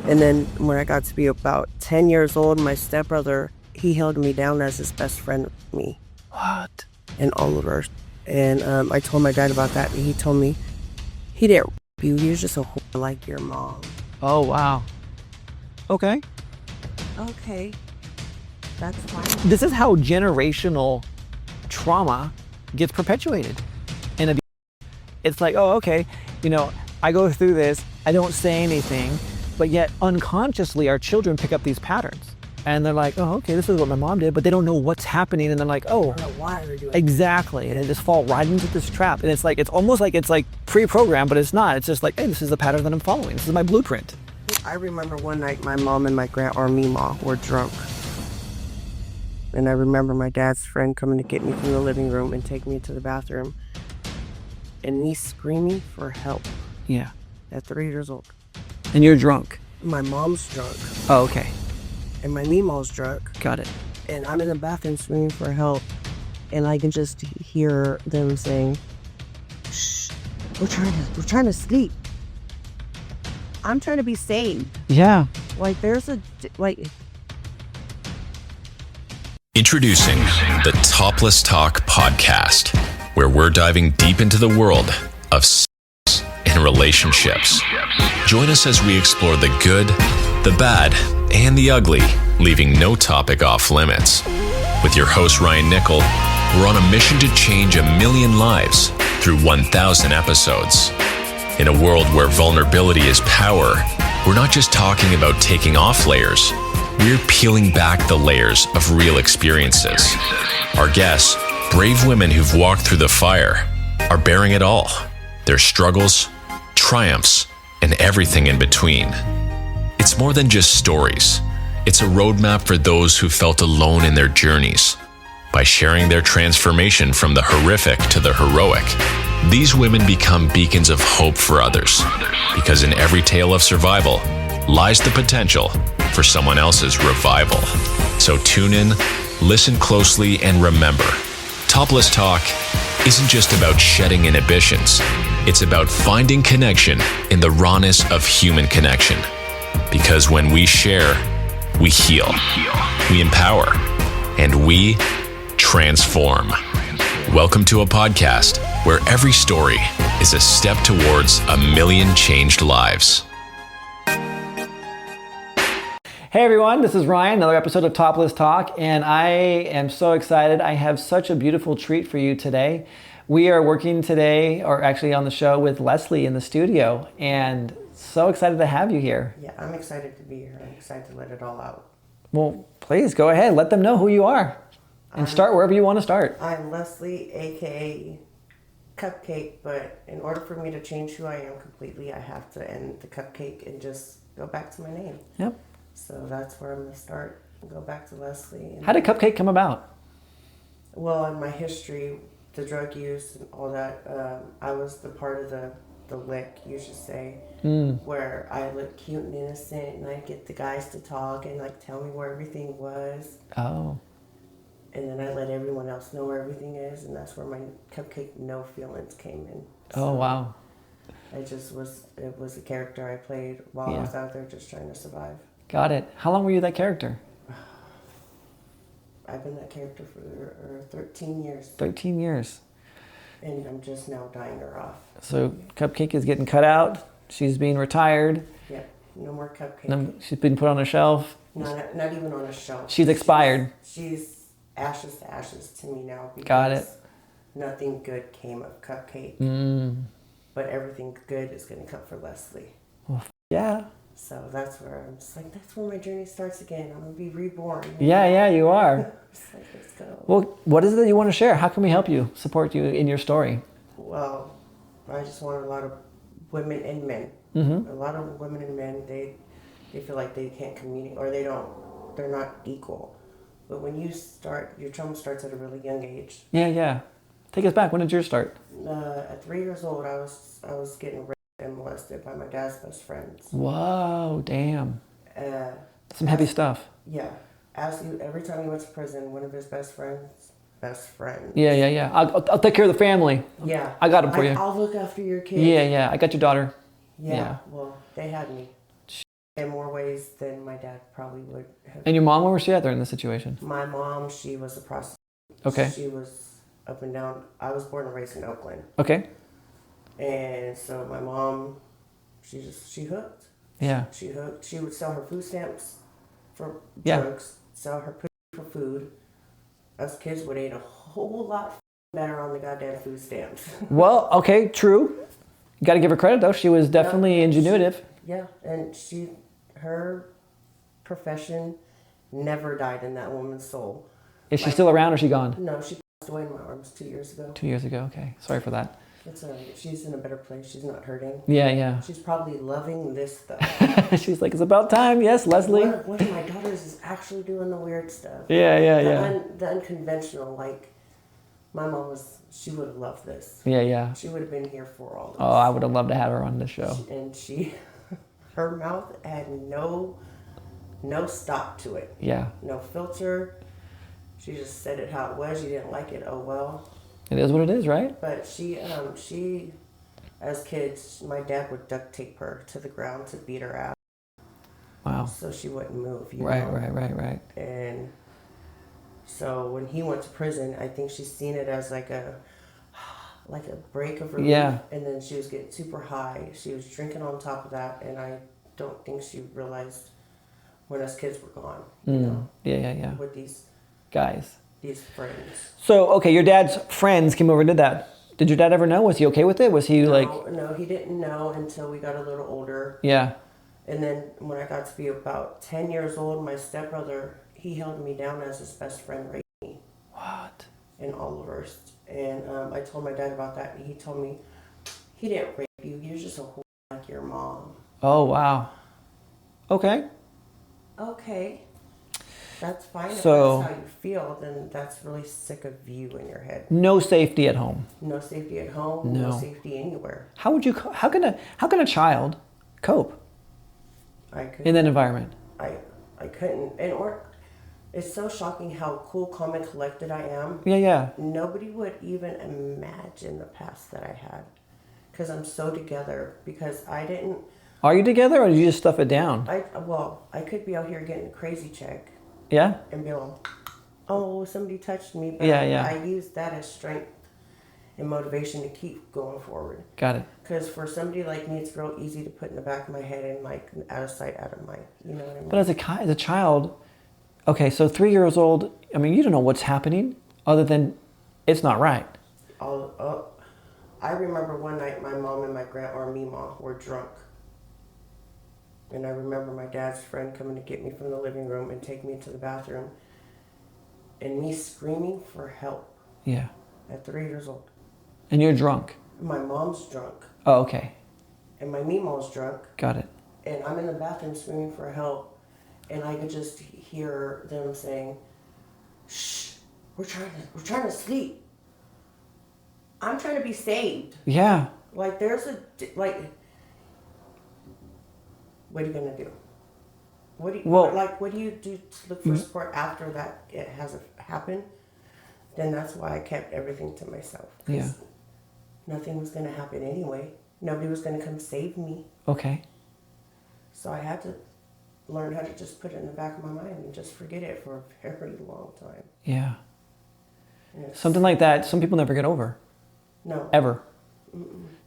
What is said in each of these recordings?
And then when I got to be about 10 years old, my stepbrother, he held me down as his best friend with me. What? And all of us. And I told my dad about that, and he told me he didn't rape you. He was just a whore like your mom. Oh, wow. Okay. Okay. That's fine. This is how generational trauma gets perpetuated. And it's like, oh, okay, I go through this, I don't say anything, but yet unconsciously our children pick up these patterns. And they're like, oh, okay, this is what my mom did, but they don't know what's happening. And they're like, oh, I don't know why they're doing exactly. And they just fall right into this trap. And it's almost like it's like pre-programmed, but it's not. It's just like, hey, this is the pattern that I'm following. This is my blueprint. I remember one night my mom and my Mima were drunk. And I remember my dad's friend coming to get me from the living room and take me to the bathroom. And me screaming for help. Yeah. At 3 years old. And you're drunk. My mom's drunk. Oh, okay. And my Mima's drunk. Got it. And I'm in the bathroom screaming for help. And I can just hear them saying, shh, we're trying to sleep. I'm trying to be sane. Yeah. Introducing the ToplessTalk podcast, where we're diving deep into the world of sex and relationships. Join us as we explore the good, the bad, and the ugly, leaving no topic off limits. With your host, Ryan Nickel, we're on a mission to change 1 million lives through 1,000 episodes. In a world where vulnerability is power, we're not just talking about taking off layers, we're peeling back the layers of real experiences. Our guests, brave women who've walked through the fire, are bearing it all. Their struggles, triumphs, and everything in between. It's more than just stories. It's a roadmap for those who felt alone in their journeys. By sharing their transformation from the horrific to the heroic, these women become beacons of hope for others. Because in every tale of survival lies the potential for someone else's revival. So tune in, listen closely, and remember, ToplessTalk isn't just about shedding inhibitions. It's about finding connection in the rawness of human connection. Because when we share, we heal, we empower, and we transform. Welcome to a podcast where every story is a step towards 1 million changed lives. Hey everyone, this is Ryan, another episode of ToplessTalk, and I am so excited. I have such a beautiful treat for you today. We are working today, or actually on the show, with Leslie in the studio, and so excited to have you here. Yeah, I'm excited to be here. I'm excited to let it all out. Well, please go ahead. Let them know who you are, and start wherever you want to start. I'm Leslie, aka Cupcake, but in order for me to change who I am completely, I have to end the cupcake and just go back to my name. Yep. So that's where I'm going to start and go back to Leslie. How did Cupcake come about? Well, in my history, the drug use and all that, I was the part of the lick, you should say, where I looked cute and innocent, and I'd get the guys to talk and tell me where everything was. Oh. And then I let everyone else know where everything is, and that's where my Cupcake No Feelings came in. So oh, wow. It was a character I played while I was out there just trying to survive. Got it. How long were you that character? I've been that character for 13 years. 13 years. And I'm just now dying her off. So Cupcake is getting cut out. She's being retired. Yeah, no more Cupcake. She's been put on a shelf. Not even on a shelf. She's expired. She's ashes to ashes to me now. Got it. Nothing good came of Cupcake. But everything good is going to come for Leslie. Well, yeah. So that's where I'm just that's where my journey starts again. I'm going to be reborn. Yeah, you are. Let's go. Well, what is it that you want to share? How can we help you, support you in your story? Well, I just want a lot of women and men. Mm-hmm. A lot of women and men, they feel like they can't communicate, or they're not equal. But when you start, your trauma starts at a really young age. Yeah. Take us back. When did yours start? At 3 years old, I was getting raped and molested by my dad's best friends. Whoa, damn. Some heavy stuff. Yeah. Every time he went to prison, one of his best friends. Yeah. I'll take care of the family. Yeah. I got him for you. I'll look after your kids. Yeah. I got your daughter. Yeah. Well, they had me. in more ways than my dad probably would have. And your mom, where was she at during this situation? My mom, she was a prostitute. Okay. She was up and down. I was born and raised in Oakland. Okay. And so my mom, she hooked. Yeah. She hooked. She would sell her food stamps for Yeah. drugs, sell her pussy for food. Us kids would eat a whole lot better on the goddamn food stamps. Well, okay, true. You got to give her credit though. She was definitely ingenuitive. Yeah, and her profession never died in that woman's soul. Is she still around or is she gone? No, she passed away in my arms 2 years ago. 2 years ago. Okay. Sorry for that. It's all right. She's in a better place. She's not hurting. Yeah, yeah. She's probably loving this stuff. She's like, it's about time. Yes, Leslie. One of my daughters is actually doing the weird stuff. Yeah, yeah, yeah. The unconventional, like my mom she would have loved this. Yeah, yeah. She would have been here for all of this. Oh, I would have loved to have her on this show. And her mouth had no stop to it. Yeah. No filter. She just said it how it was. You didn't like it. Oh well. It is what it is, right? But she, as kids, my dad would duct tape her to the ground to beat her ass. Wow. So she wouldn't move. Right. And so when he went to prison, I think she's seen it as like a break of relief. Yeah. And then she was getting super high. She was drinking on top of that, and I don't think she realized when us kids were gone. You know, Yeah. with these Guys. These friends. So, okay, your dad's friends came over and did that. Did your dad ever know? Was he okay with it? Was he No, he didn't know until we got a little older. Yeah. And then when I got to be about 10 years old, my stepbrother, he held me down as his best friend, raped me. What? In Oliver's. And I told my dad about that, and he told me, he didn't rape you. You're just a whore like your mom. Oh, wow. Okay. Okay. That's fine. So, if that's how you feel, then that's really sick of you in your head. No safety at home. No safety at home. No safety anywhere. How can a child cope in that environment? I couldn't. It's so shocking how cool, calm, and collected I am. Yeah. Nobody would even imagine the past that I had, because I'm so together. Because I didn't. Are you together, or did you just stuff it down? I could be out here getting a crazy check. Yeah. And be like, oh, somebody touched me. But Yeah. I use that as strength and motivation to keep going forward. Got it. Because for somebody like me, it's real easy to put in the back of my head and like out of sight, out of mind. You know what I mean? But as a child, okay, so 3 years old, I mean, you don't know what's happening other than it's not right. I remember one night my mom and my Meemaw were drunk. And I remember my dad's friend coming to get me from the living room and take me into the bathroom. And me screaming for help. Yeah. At 3 years old. And you're drunk. My mom's drunk. Oh, okay. And my Meemaw's drunk. Got it. And I'm in the bathroom screaming for help. And I could just hear them saying, shh, we're trying to sleep. I'm trying to be saved. Yeah. Like what are you gonna do? What do you do to look for support after that it has happened? Then that's why I kept everything to myself. Yeah. Nothing was gonna happen anyway. Nobody was gonna come save me. Okay. So I had to learn how to just put it in the back of my mind and just forget it for a very long time. Yeah. Something like that, some people never get over. No. Ever.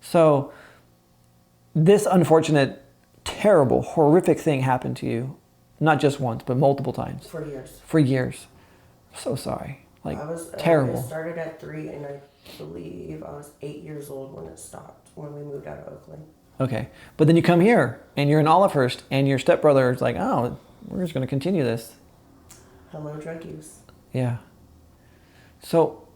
So this unfortunate, terrible, horrific thing happened to you, not just once, but multiple times. For years. So sorry. Terrible. It started at 3, and I believe I was 8 years old when it stopped, when we moved out of Oakland. Okay. But then you come here, and you're in Olivehurst, and your stepbrother is like, oh, we're just going to continue this. Hello, drug use. Yeah. So,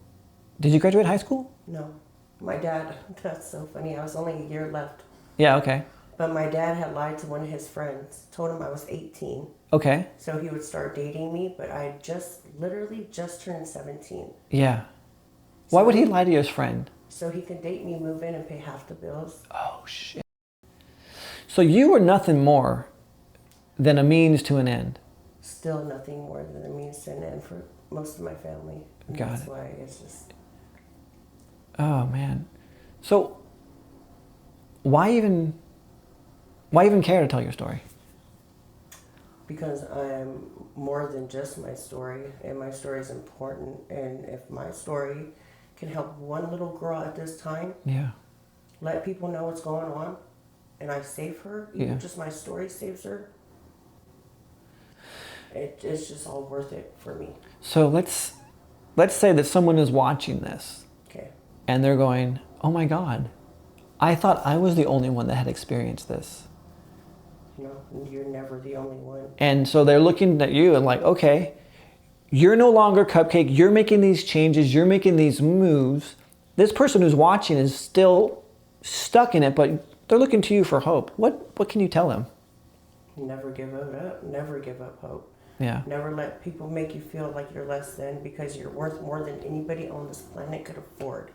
did you graduate high school? No. My dad, that's so funny. I was only a year left. Yeah, okay. But my dad had lied to one of his friends, told him I was 18. Okay. So he would start dating me, but I literally just turned 17. Yeah. Why would he lie to his friend? So he could date me, move in, and pay half the bills. Oh, shit. So you were nothing more than a means to an end. Still nothing more than a means to an end for most of my family. And that's why it's just... Oh, man. So why even care to tell your story? because I'm more than just my story, and my story is important. And if my story can help one little girl at this time, let people know what's going on, and I save her, even just my story saves her, it's just all worth it for me. So let's say that someone is watching this, and they're going, "Oh my God, I thought I was the only one that had experienced this." No, you're never the only one. And so they're looking at you and like, okay, you're no longer Cupcake. You're making these changes. You're making these moves. This person who's watching is still stuck in it, but they're looking to you for hope. What can you tell them? Never give up. Never give up hope. Yeah. Never let people make you feel like you're less than, because you're worth more than anybody on this planet could afford.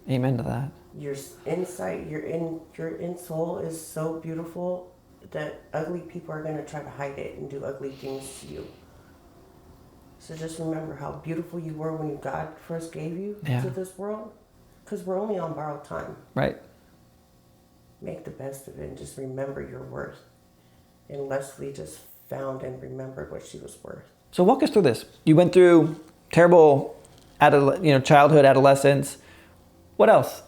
Amen to that. Your insight, your in soul is so beautiful that ugly people are going to try to hide it and do ugly things to you. So just remember how beautiful you were when God first gave you to this world, because we're only on borrowed time. Right. Make the best of it and just remember your worth. And Leslie just found and remembered what she was worth. So walk us through this. You went through terrible childhood, adolescence. What else?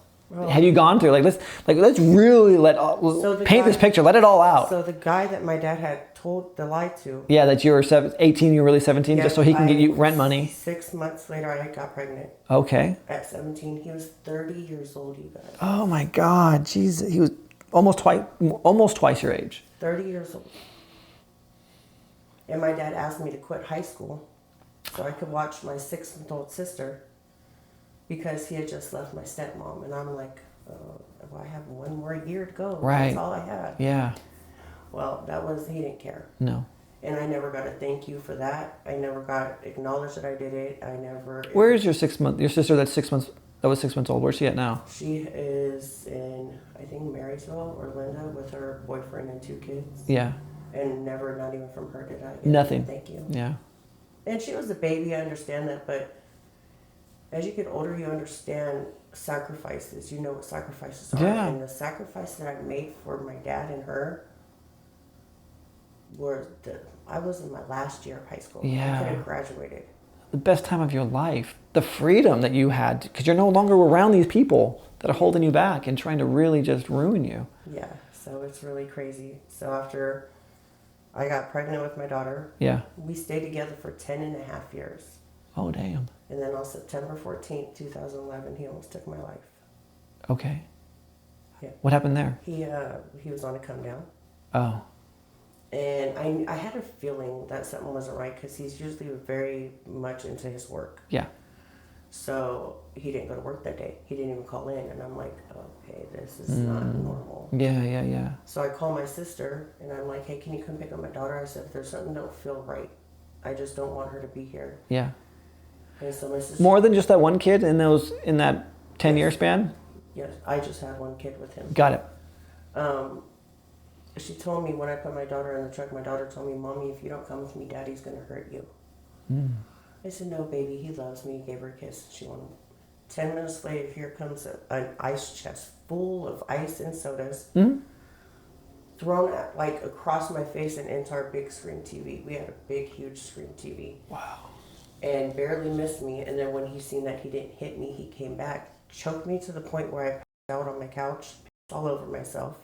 Have you gone through? Let's really paint this picture. Let it all out. So the guy that my dad had told the lie to. Yeah, that you were 18, you were really 17, just so he can get you rent money. 6 months later, I got pregnant. Okay. At 17, he was 30 years old, you guys. Oh my God, Jesus! He was almost twice your age. 30 years old. And my dad asked me to quit high school so I could watch my 6-month-old sister, because he had just left my stepmom. And I'm like, well, I have 1 more year to go. Right. That's all I had. Yeah. Well, he didn't care. No. And I never got a thank you for that. I never got acknowledged that I did it. I never... Where is your sister that was 6 months old? Where's she at now? She is in, I think, Marysville or Linda with her boyfriend and 2 kids. Yeah. And never, not even from her did I get nothing. Thank you. Yeah. And she was a baby, I understand that, but as you get older, you understand sacrifices. You know what sacrifices are. Yeah. And the sacrifice that I made for my dad and her I was in my last year of high school. Yeah. I could have graduated. The best time of your life. The freedom that you had, because you're no longer around these people that are holding you back and trying to really just ruin you. Yeah, so it's really crazy. So after I got pregnant with my daughter, we stayed together for 10.5 years. Oh, damn. And then on September 14th, 2011, he almost took my life. Okay. Yeah. What happened there? He was on a come down. Oh. And I had a feeling that something wasn't right, because he's usually very much into his work. Yeah. So he didn't go to work that day. He didn't even call in. And I'm like, okay, this is not normal. Yeah. So I call my sister, and I'm like, hey, can you come pick up my daughter? I said, there's something that don't feel right. I just don't want her to be here. Yeah. And so my sister... More than just that one kid in that 10-year span? Yes, I just had one kid with him. Got it. She told me when I put my daughter in the truck, my daughter told me, Mommy, if you don't come with me, Daddy's going to hurt you. I said, no, baby, he loves me. Gave her a kiss. She went. 10 minutes later, here comes an ice chest full of ice and sodas, thrown across my face and into our big screen TV. We had a big, huge screen TV. Wow. And barely missed me. And then when he seen that he didn't hit me, he came back, choked me to the point where I passed out on my couch, all over myself.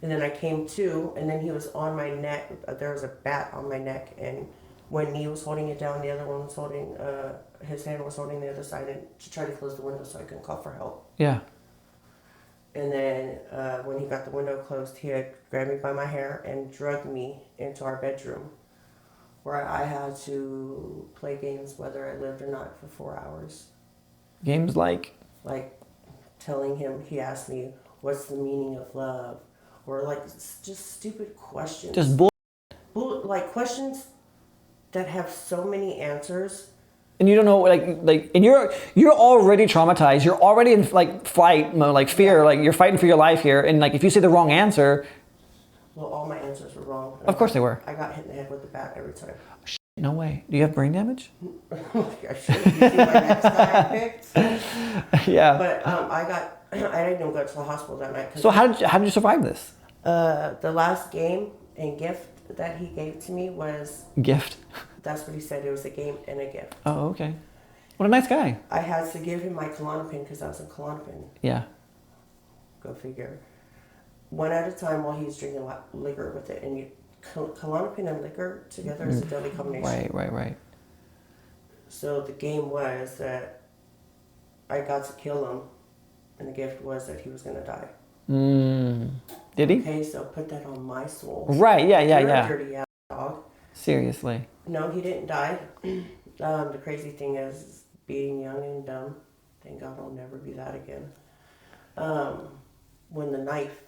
And then I came to, and then he was on my neck. There was a bat on my neck, and when he was holding it down, the other one was holding, his hand was holding the other side, and to try to close the window so I couldn't call for help. Yeah. And then when he got the window closed, he had grabbed me by my hair and dragged me into our bedroom, where I had to play games whether I lived or not for 4 hours. Games like? Like telling him, he asked me, what's the meaning of love? Or just stupid questions. Just questions that have so many answers. And you don't know, and you're already traumatized. You're already in flight mode, fear. Yeah. You're fighting for your life here. And if you say the wrong answer. Well, all my answers were wrong. Of course they were. I got hit in the head with the bat every time. No way. Do you have brain damage? I should. You see my next guy I picked? Yeah. But I didn't even go to the hospital that night. So how did you survive this? The last game, And gift that he gave to me was... Gift? That's what he said. It was a game and a gift. Oh, okay. What a nice guy. I had to give him my Klonopin because I was in Klonopin. Yeah. Go figure. One at a time while he's drinking liquor with it. And Klonopin and liquor together is a deadly combination. Right. So the game was that I got to kill him. And the gift was that he was going to die. Did he? Okay, so put that on my soul. Right, yeah. You're a dirty ass dog. Seriously. No, he didn't die. The crazy thing is being young and dumb. Thank God I'll never be that again. When the knife,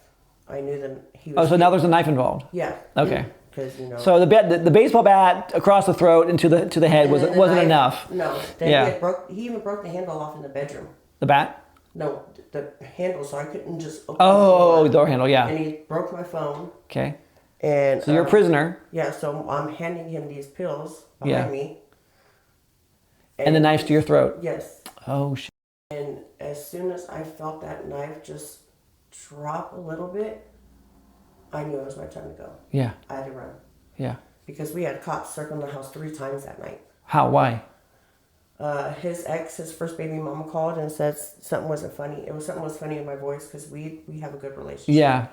I knew that he was... Oh, so now there's a knife involved? Yeah. Okay. Because, So the baseball bat across the throat and to the head wasn't enough? No. Then he even broke the handle off in the bedroom. The bat? No, the handle, so I couldn't just open the door handle, yeah. And he broke my phone. Okay. And so you're a prisoner. Yeah, so I'm handing him these pills behind me. And the knife's to your throat? Yes. Oh, shit. And as soon as I felt that knife just drop a little bit, I knew it was my time to go. Yeah. I had to run. Yeah. Because we had cops circling the house 3 times that night. How? Why? His ex, his first baby mama called and said something wasn't funny. Something was funny in my voice because we have a good relationship. Yeah.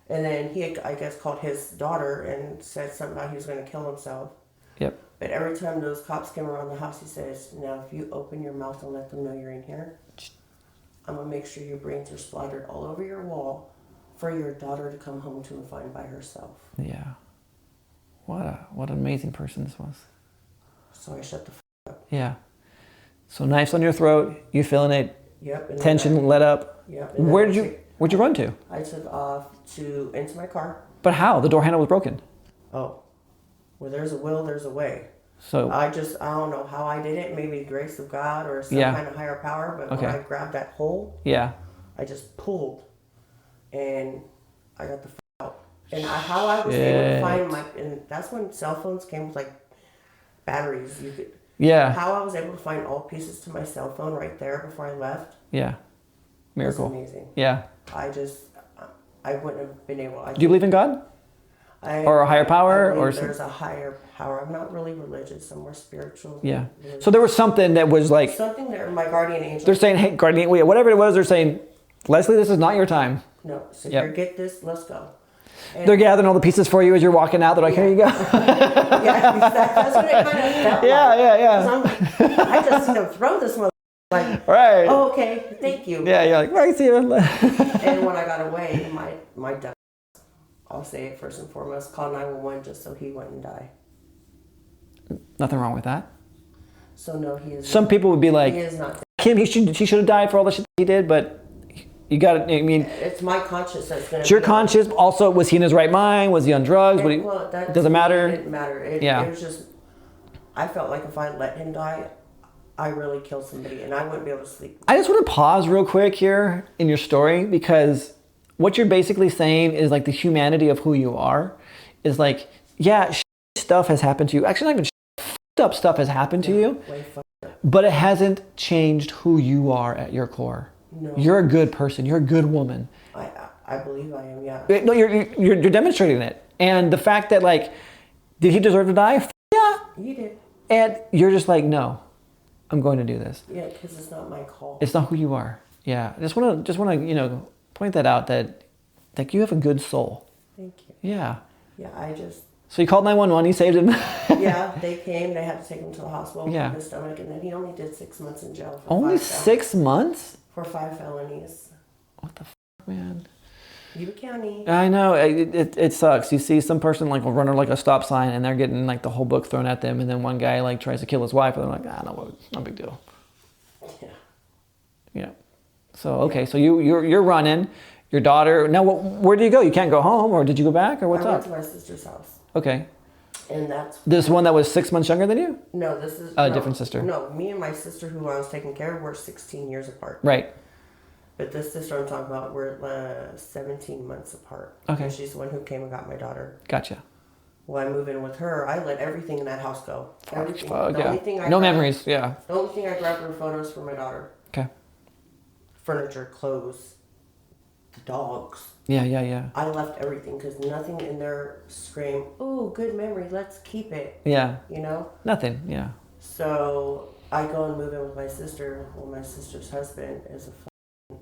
And then he had, I guess, called his daughter and said something about he was going to kill himself. Yep. But every time those cops came around the house, he says, now if you open your mouth and let them know you're in here, I'm going to make sure your brains are splattered all over your wall for your daughter to come home to and find by herself. Yeah. What an amazing person this was. So I shut the up. Yeah. So knife's on your throat, you feeling it. Yep. Tension let up. Yep. Where'd you run to? I took off into my car. But how? The door handle was broken. Oh. Where there's a will, there's a way. So I don't know how I did it. Maybe the grace of God or some kind of higher power. But when I grabbed that hole, I just pulled, and I got the out. And how I was able to find and that's when cell phones came with like batteries. You could. Yeah. How I was able to find all pieces to my cell phone right there before I left. Yeah. Miracle. Was amazing. Yeah. I wouldn't have been able. Do you believe in God? Or a higher power? Or there's a higher power. I'm not really religious. I'm more spiritual. Yeah. So there was something that was like... Something there, my guardian angel. They're saying, hey, guardian, whatever it was, they're saying, Leslie, this is not your time. No. So here, get this, let's go. And they're gathering all the pieces for you as you're walking out. They're like, here you go. That's what it kind of felt like. Yeah. I'm like, I just seen him throw this mother. Like, right. Oh, okay, thank you. Yeah, you're like, right, Steven. And when I got away, my dad, I'll say it first and foremost, called 911 just so he wouldn't die. Nothing wrong with that. So no, he is. Some people would be like, he is not. Kim, he should have died for all the shit he did, but you got to. I mean, it's my conscience that's going to. It's your conscience. Also, was he in his right mind? Was he on drugs? Doesn't matter. It didn't matter. It was just. I felt like if I let him die, I really killed somebody, and I wouldn't be able to sleep. I just want to pause real quick here in your story because what you're basically saying is like the humanity of who you are is like, yeah, stuff has happened to you. Actually, not even fucked up stuff has happened to you, but it hasn't changed who you are at your core. No. You're a good person. You're a good woman. I believe I am, yeah. No, you're demonstrating it. And the fact that like, did he deserve to die? Yeah. He did. And you're just like, no, I'm going to do this. Yeah, because it's not my call. It's not who you are. Yeah. I just want to, point that out that you have a good soul. Thank you. Yeah. Yeah, So you called 911, you saved him. Yeah, they came, they had to take him to the hospital with his stomach, and then he only did 6 months in jail. Only 6 months? For 5 felonies. What the man? Yuba County. I know, it sucks. You see some person like will run like a stop sign and they're getting like the whole book thrown at them, and then one guy like tries to kill his wife and they're like, no big deal. Yeah. Yeah. So, okay, so you're running. Your daughter, now where do you go? You can't go home, or did you go back, or what's up? I went to my sister's house. Okay. And that's... This one that was 6 months younger than you? No, this is... A different sister. No, me and my sister who I was taking care of were 16 years apart. Right. But this sister I'm talking about, we're 17 months apart. Okay. And she's the one who came and got my daughter. Gotcha. When I moved in with her, I let everything in that house go. Everything. Only thing memories, yeah. The only thing I grabbed were photos for my daughter. Okay. Furniture, clothes. the dogs. Yeah. I left everything because nothing in there screamed, "Oh, good memory, let's keep it." Yeah. You know? Nothing. Yeah. So I go and move in with my sister. Well, my sister's husband is a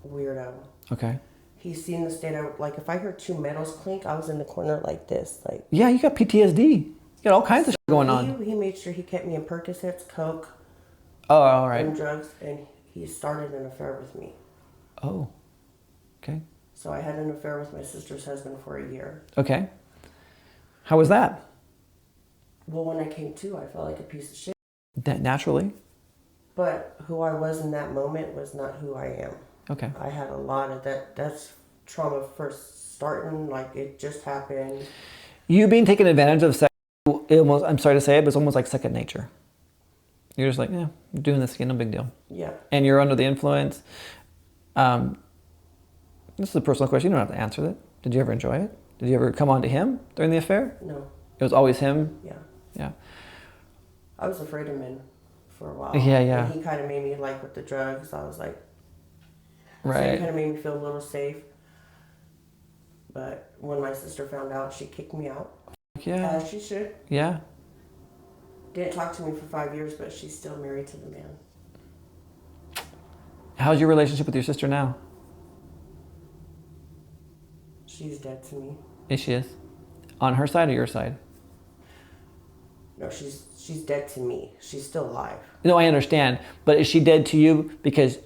weirdo. Okay. He's seen the state of, like, if I heard two metals clink, I was in the corner like this. Like, Yeah, you got PTSD. You got all kinds of shit going on. He made sure he kept me in Percocets, Coke, Oh, all right. and drugs, and he started an affair with me. Oh, okay. So I had an affair with my sister's husband for a year. Okay. How was that? Well, when I came to, I felt like a piece of shit. Naturally. But who I was in that moment was not who I am. Okay. I had a lot of that. That's trauma first starting. Like, it just happened. You being taken advantage of sex, almost, I'm sorry to say it, but it's almost like second nature. You're just like, yeah, I'm doing this again, no big deal. Yeah. And you're under the influence. This is a personal question. You don't have to answer it. Did you ever enjoy it? Did you ever come on to him during the affair? No. It was always him? Yeah. Yeah. I was afraid of men for a while. Yeah. And he kind of made me, like, with the drugs, I was like, Right. So it kind of made me feel a little safe. But when my sister found out, she kicked me out. Yeah. As she should. Yeah. Didn't talk to me for 5 years, but she's still married to the man. How's your relationship with your sister now? She's dead to me. Is she is? On her side or your side? No, she's dead to me. She's still alive. No, I understand. But is she dead to you because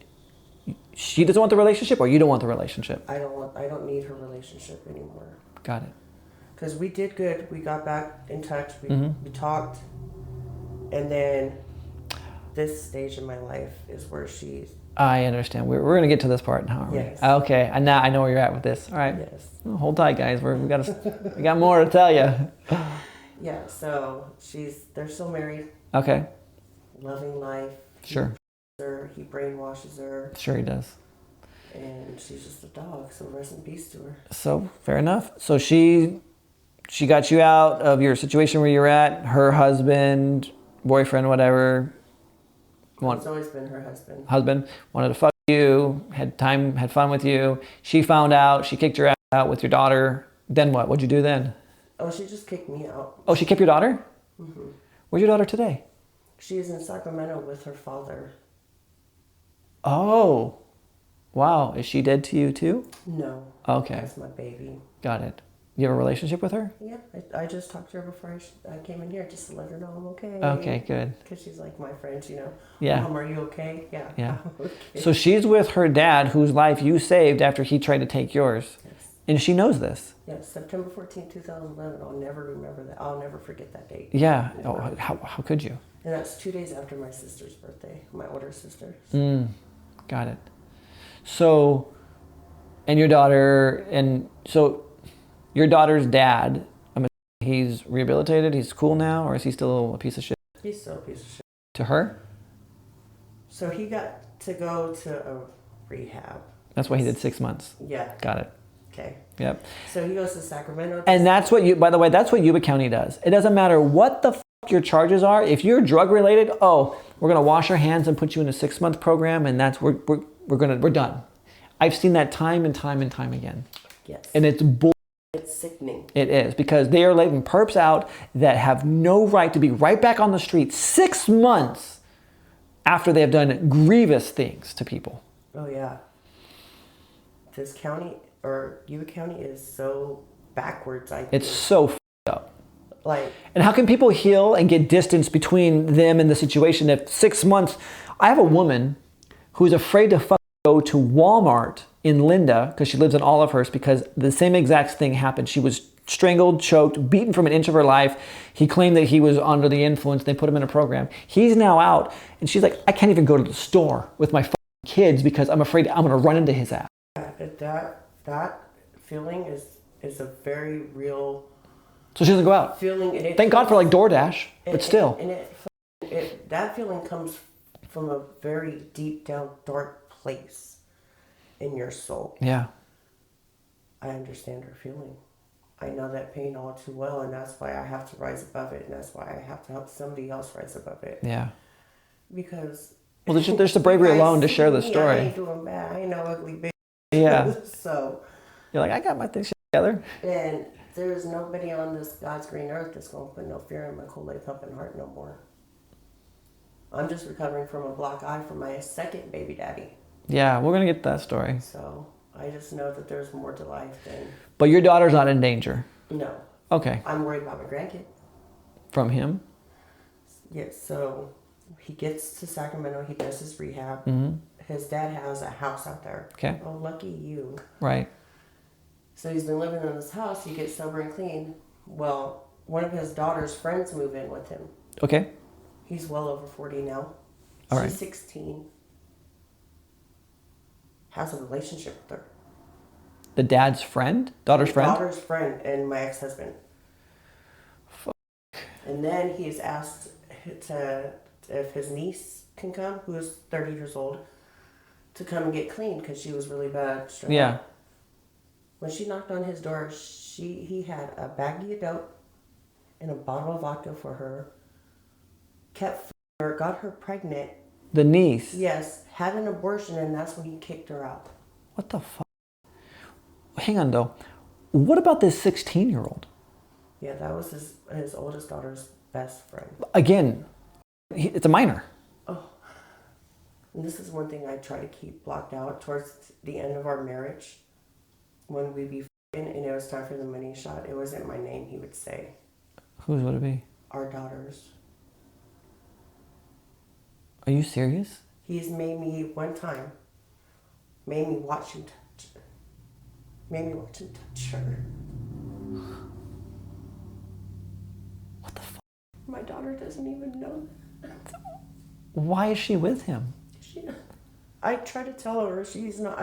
she doesn't want the relationship or you don't want the relationship? I don't need her relationship anymore. Got it. Because we did good. We got back in touch. We talked. And then this stage in my life is where she's... I understand. We're going to get to this part now, aren't we? Yes. Okay. And now I know where you're at with this. All right. Yes. Well, hold tight, guys. We got more to tell you. Yeah, so they're still married. Okay. Loving life. Sure. He brainwashes her. Sure he does. And she's just a dog, so rest in peace to her. So, fair enough. So she got you out of your situation where you're at. Her husband, boyfriend, whatever. It's always been her husband. Husband wanted to fuck you, had fun with you. She found out, she kicked your ass out with your daughter. Then what? What'd you do then? Oh, she just kicked me out. Oh, she kept your daughter? Mm-hmm. Where's your daughter today? She's in Sacramento with her father. Oh, wow. Is she dead to you too? No. Okay. That's my baby. Got it. You have a relationship with her? Yeah, I just talked to her before I came in here just to let her know I'm okay. Okay, good. Because she's like my friend, you know. Yeah. Mom, are you okay? Yeah. Yeah. Okay. So she's with her dad, whose life you saved after he tried to take yours. Yes. And she knows this. Yes, September 14, 2011. I'll never remember that. I'll never forget that date. Yeah. Oh, how could you? And that's 2 days after my sister's birthday, my older sister. Got it. So, and your daughter, your daughter's dad, he's rehabilitated, he's cool now, or is he still a piece of shit? He's still a piece of shit. To her? So he got to go to a rehab. That's why he did 6 months. Yeah. Got it. Okay. Yep. So he goes to Sacramento. And that's what by the way, that's what Yuba County does. It doesn't matter what the your charges are. If you're drug related, we're gonna wash our hands and put you in a 6-month program, and that's we're done. I've seen that time and time and time again. Yes. And it's It's sickening. It is, because they are letting perps out that have no right to be right back on the street 6 months after they have done grievous things to people. Oh yeah. This county or Yuba County is so backwards. It's so f***ed up. Like, and how can people heal and get distance between them and the situation if 6 months? I have a woman who's afraid to go to Walmart in Linda because she lives in Olivehurst because the same exact thing happened. She was strangled, choked, beaten from an inch of her life. He claimed that he was under the influence. They put him in a program. He's now out, and she's like, I can't even go to the store with my kids because I'm afraid I'm going to run into his ass. That feeling is a very real. So she doesn't go out. Feeling. And thank God for like DoorDash, but still. That feeling comes from a very deep down dark place in your soul. Yeah. I understand her feeling. I know that pain all too well, and that's why I have to rise above it, and that's why I have to help somebody else rise above it. Yeah. Because there's the bravery alone to share the story. I ain't doing bad. I ain't no ugly bitch. Yeah. So. You're like, I got my things together. And there's nobody on this God's green earth that's going to put no fear in my Kool-Aid pumping heart no more. I'm just recovering from a black eye from my second baby daddy. Yeah, we're going to get to that story. So I just know that there's more to life than... But your daughter's not in danger? No. Okay. I'm worried about my grandkid. From him? Yes, so he gets to Sacramento, he does his rehab. Mm-hmm. His dad has a house out there. Okay. Oh, lucky you. Right. So he's been living in this house, he gets sober and clean. Well, one of his daughter's friends move in with him. Okay. He's well over 40 now. All right. She's 16. Has a relationship with her. The dad's friend? Daughter's friend? Daughter's friend and my ex-husband. Fuck. And then he's asked if his niece can come, who is 30 years old, to come and get clean because she was really bad. Yeah. When she knocked on his door, he had a baggie of dope and a bottle of vodka for her. Kept her, got her pregnant. The niece? Yes, had an abortion, and that's when he kicked her out. What the fuck? Hang on, though. What about this 16-year-old? Yeah, that was his oldest daughter's best friend. Again, it's a minor. Oh, and this is one thing I try to keep blocked out towards the end of our marriage. When we be f***ing and it was time for the money shot, it wasn't my name, he would say. Whose would it be? Our daughters. Are you serious? He's made me one time, made me watch him touch her. Made me watch him touch her. What the fuck? My daughter doesn't even know that. Why is she with him? I try to tell her she's not,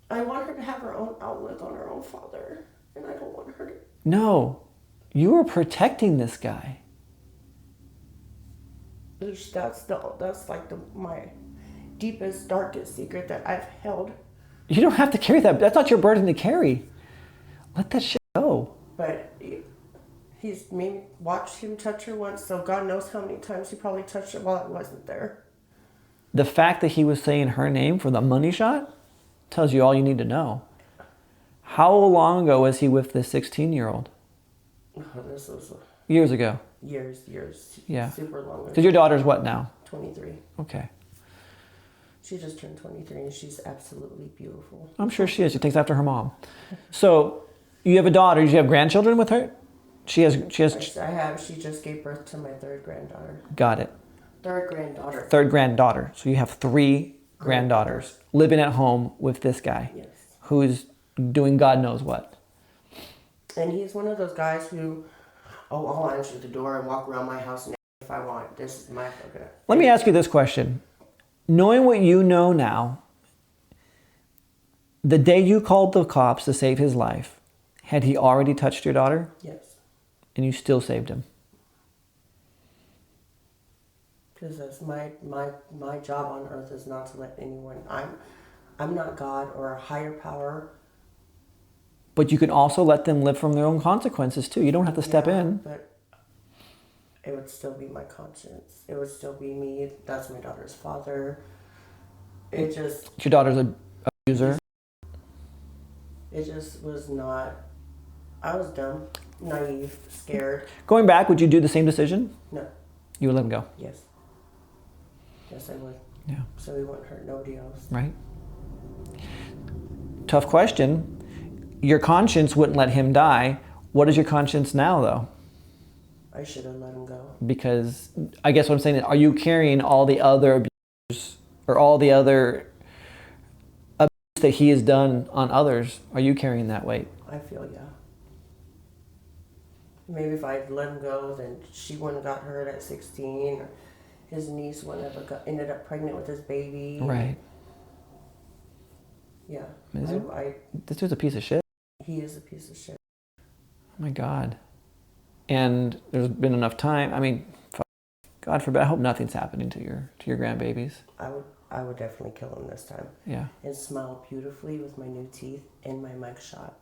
I want her to have her own outlook on her own father. And I don't want her to. No. You are protecting this guy. That's like my deepest, darkest secret that I've held. You don't have to carry that. That's not your burden to carry. Let that shit go. But he's made me watch him touch her once, so God knows how many times he probably touched her while I wasn't there. The fact that he was saying her name for the money shot tells you all you need to know. How long ago was he with this 16-year-old? Oh, this was Years ago. Years. Yeah. Super long ago. Because your daughter's what now? 23. Okay. She just turned 23 and she's absolutely beautiful. I'm sure she is. She takes after her mom. So you have a daughter. Do you have grandchildren with her? She has. I have. She just gave birth to my third granddaughter. Got it. Third granddaughter. Third granddaughter. So you have 3 granddaughters living at home with this guy. Yes. Who's doing God knows what. And he's one of those guys who, I'll answer the door and walk around my house if I want. This is my fucking. Let me ask you this question. Knowing what you know now, the day you called the cops to save his life, had he already touched your daughter? Yes. And you still saved him? Because that's my job on earth is not to let anyone. I'm not God or a higher power. But you can also let them live from their own consequences too. You don't have to step in. But it would still be my conscience. It would still be me. That's my daughter's father. It just... Your daughter's a user? It just was not... I was dumb, naive, scared. Going back, would you do the same decision? No. You would let him go? Yes. Yes, I would. Yeah. So he wouldn't hurt nobody else. Right. Tough question. Your conscience wouldn't let him die. What is your conscience now, though? I should have let him go. Because I guess what I'm saying is, are you carrying all the other abuse or all the other abuse that he has done on others? Are you carrying that weight? I feel, yeah. Maybe if I'd let him go, then she wouldn't have got hurt at 16. Or his niece wouldn't have ended up pregnant with his baby. Right. Yeah. This dude's a piece of shit. He is a piece of shit. Oh my God. And there's been enough time. I mean, God forbid. I hope nothing's happening to your grandbabies. I would definitely kill him this time. Yeah. And smile beautifully with my new teeth and my mugshot.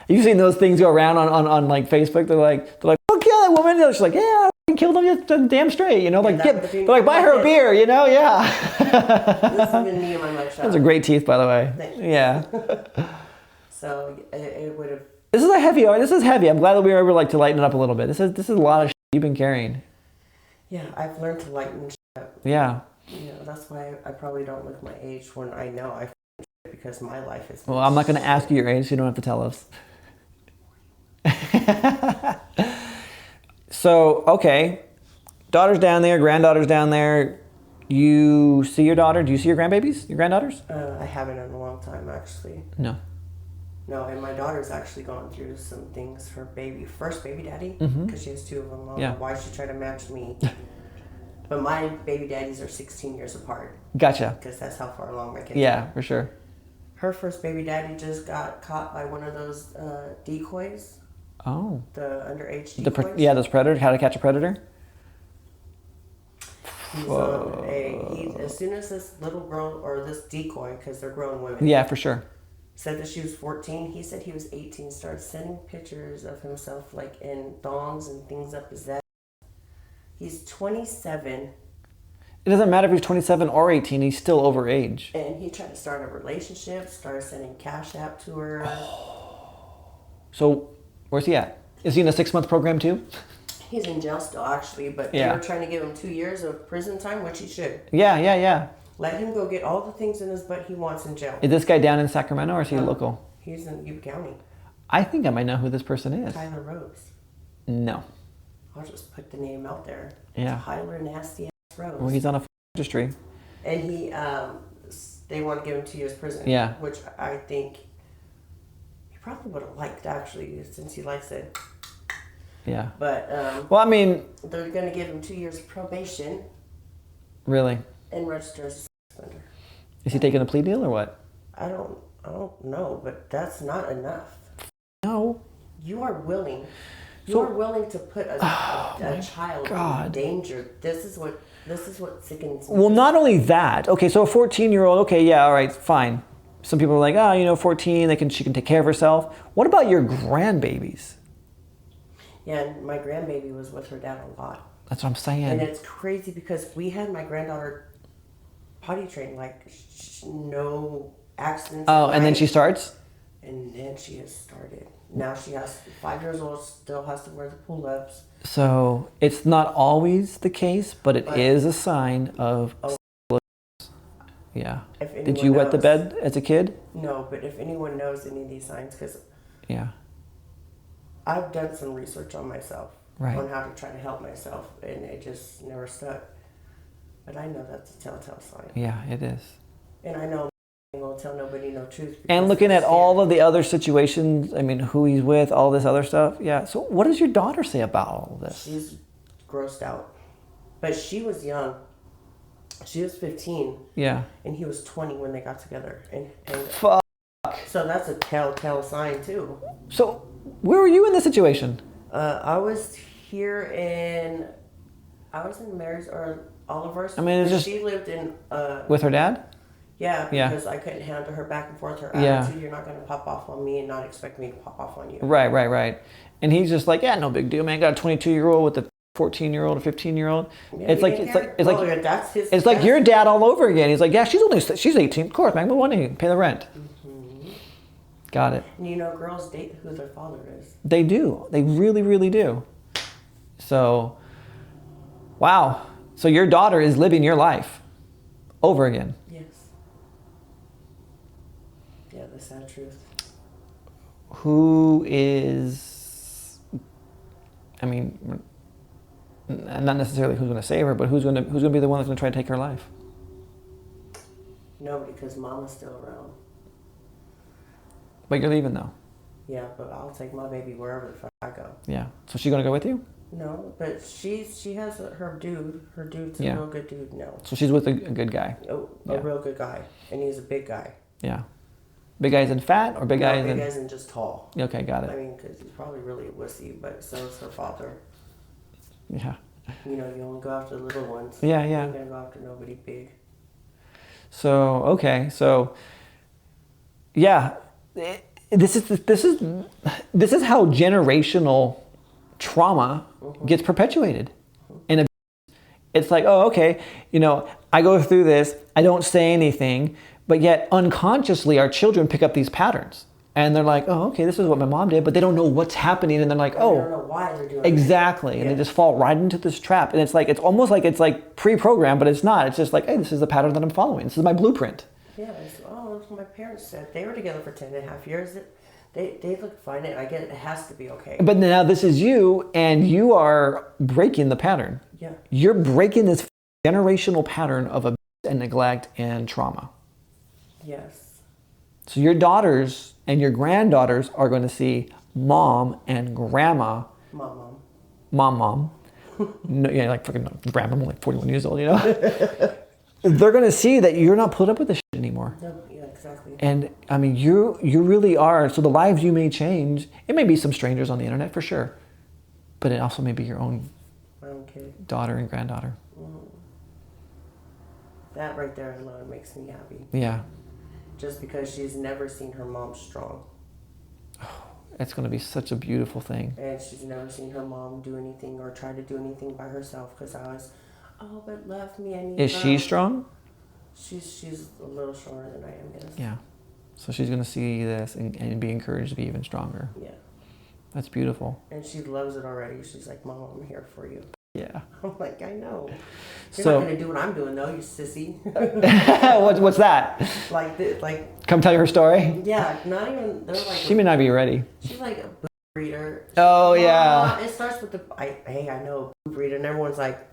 You've seen those things go around on like Facebook. They're like, fuck yeah, that woman. She's like, yeah, killed him damn straight, you know, like, they're like buy her a beer, you know, yeah. This is even me in my mugshot. Those are great teeth, by the way. Thanks. Yeah. So it would have. This is this is heavy. I'm glad that we were able like to lighten it up a little bit. This is a lot of shit you've been carrying. Yeah, I've learned to lighten shit up. Yeah. You know, that's why I probably don't look my age when I know I shit because my life is. Well, I'm not going to ask you your age, so you don't have to tell us. So, okay. Daughter's down there, granddaughter's down there. You see your daughter? Do you see your grandbabies? Your granddaughters? I haven't in a long time, actually. No. No, and my daughter's actually gone through some things. Her first baby daddy, because she has two of them. I don't know why she tried to match me. But my baby daddies are 16 years apart. Gotcha. Because that's how far along my kids are. Yeah, for sure. Her first baby daddy just got caught by one of those decoys. Oh. The underage decoys. Those predators. How to Catch a Predator. As soon as this little girl, or this decoy, because they're grown women. Yeah, for sure. Said that she was 14. He said he was 18. Started sending pictures of himself like in thongs and things up his ass. He's 27. It doesn't matter if he's 27 or 18. He's still over age. And he tried to start a relationship. Started sending Cash App to her. So, where's he at? Is he in a 6-month program too? He's in jail still, actually, but they were trying to give him 2 years of prison time, which he should. Yeah. Let him go get all the things in his butt he wants in jail. Is this guy down in Sacramento or is he local? He's in Yuba County. I think I might know who this person is. Tyler Rose. No. I'll just put the name out there. Yeah. Tyler Nasty Ass Rose. Well, he's on a registry. And they want to give him 2 years prison. Yeah. Which I think he probably would have liked, actually, since he likes it. Yeah. But well, I mean, they're going to give him 2 years of probation. Really? And register as a sex offender. Is he taking a plea deal or what? I don't know, but that's not enough. No. You are willing. You are willing to put a child in danger. This is what sickens me. Well, not only that. Okay, so a 14-year-old. Okay, yeah, all right, fine. Some people are like, 14. She can take care of herself. What about your grandbabies? Yeah, and my grandbaby was with her dad a lot. That's what I'm saying. And it's crazy because we had my granddaughter potty trained, like no accidents. Oh, and then she starts? And then she has started. Now she has 5 years old, still has to wear the pull-ups. So it's not always the case, but it is a sign of. Yeah. Did you wet the bed as a kid? No, but if anyone knows any of these signs, because I've done some research on myself, on how to try to help myself, and it just never stuck. But I know that's a telltale sign. Yeah, it is. And I know I won't tell nobody no truth. And looking at all of the other situations, I mean, who he's with, all this other stuff. Yeah. So what does your daughter say about all of this? She's grossed out. But she was young. She was 15. Yeah. And he was 20 when they got together. And fuck. So that's a telltale sign too. So where were you in this situation? I was in Mary's or Oliver's. I mean, it's just she lived in with her dad. Yeah, because I couldn't handle her back and forth. Her attitude, you're not going to pop off on me and not expect me to pop off on you. Right. And he's just like, no big deal, man. Got a 22-year-old with a 14-year-old, a 15-year-old. Yeah, it's like your dad all over again. He's like, she's 18. Of course, man. We want to pay the rent. Mm-hmm. Got it. And girls date who their father is. They do. They really, really do. So, wow. So your daughter is living your life over again. Yes. Yeah, the sad truth. Who is, I mean, not necessarily who's going to save her, but who's going to be the one that's going to try to take her life? Nobody, because Mama's still around. But you're leaving though. Yeah, but I'll take my baby wherever the fuck I go. Yeah. So she's going to go with you? No, but she has her dude. Her dude's a real good dude now. So she's with a good guy. A real good guy, and he's a big guy. Yeah. Big guy as in fat or big guy as in? Big guy as in just tall. Okay, got it. I mean, because he's probably really a wussy, but so is her father. Yeah. You only go after the little ones. Yeah. You're not going to go after nobody big. So, okay. So, yeah. This is how generational trauma gets perpetuated. It's like, oh, okay, I go through this, I don't say anything, but yet unconsciously our children pick up these patterns. And they're like, oh, okay, this is what my mom did, but they don't know what's happening, and they're like, oh, they don't know why they're doing exactly, and they just fall right into this trap. And it's almost like it's like pre-programmed, but it's not. It's just like, hey, this is the pattern that I'm following. This is my blueprint. Yeah, that's what my parents said. They were together for 10.5 years. They look fine, and I get it has to be okay. But now this is you, and you are breaking the pattern. Yeah. You're breaking this generational pattern of abuse and neglect and trauma. Yes. So your daughters and your granddaughters are going to see mom and grandma. Mom. No, like fucking grandma, I'm like 41 years old, They're going to see that you're not put up with this shit anymore. No, yeah, exactly. And I mean, you really are. So the lives you may change, it may be some strangers on the internet for sure, but it also may be your own kid, daughter and granddaughter. That right there alone makes me happy. Yeah. Just because she's never seen her mom strong. It's going to be such a beautiful thing. And she's never seen her mom do anything or try to do anything by herself, because I was, but love me, I need Is love. she strong? She's a little stronger than I am, yes. Yeah. So she's going to see this and be encouraged to be even stronger. Yeah. That's beautiful. And she loves it already. She's like, Mom, I'm here for you. Yeah. I'm like, I know. You're So, not going to do what I'm doing, though, you sissy. what's that? Like, Come tell you her story? yeah, not even, they're like. She may not be ready. She's like a boob reader. Oh, yeah. It starts with I know a boob reader, and everyone's like,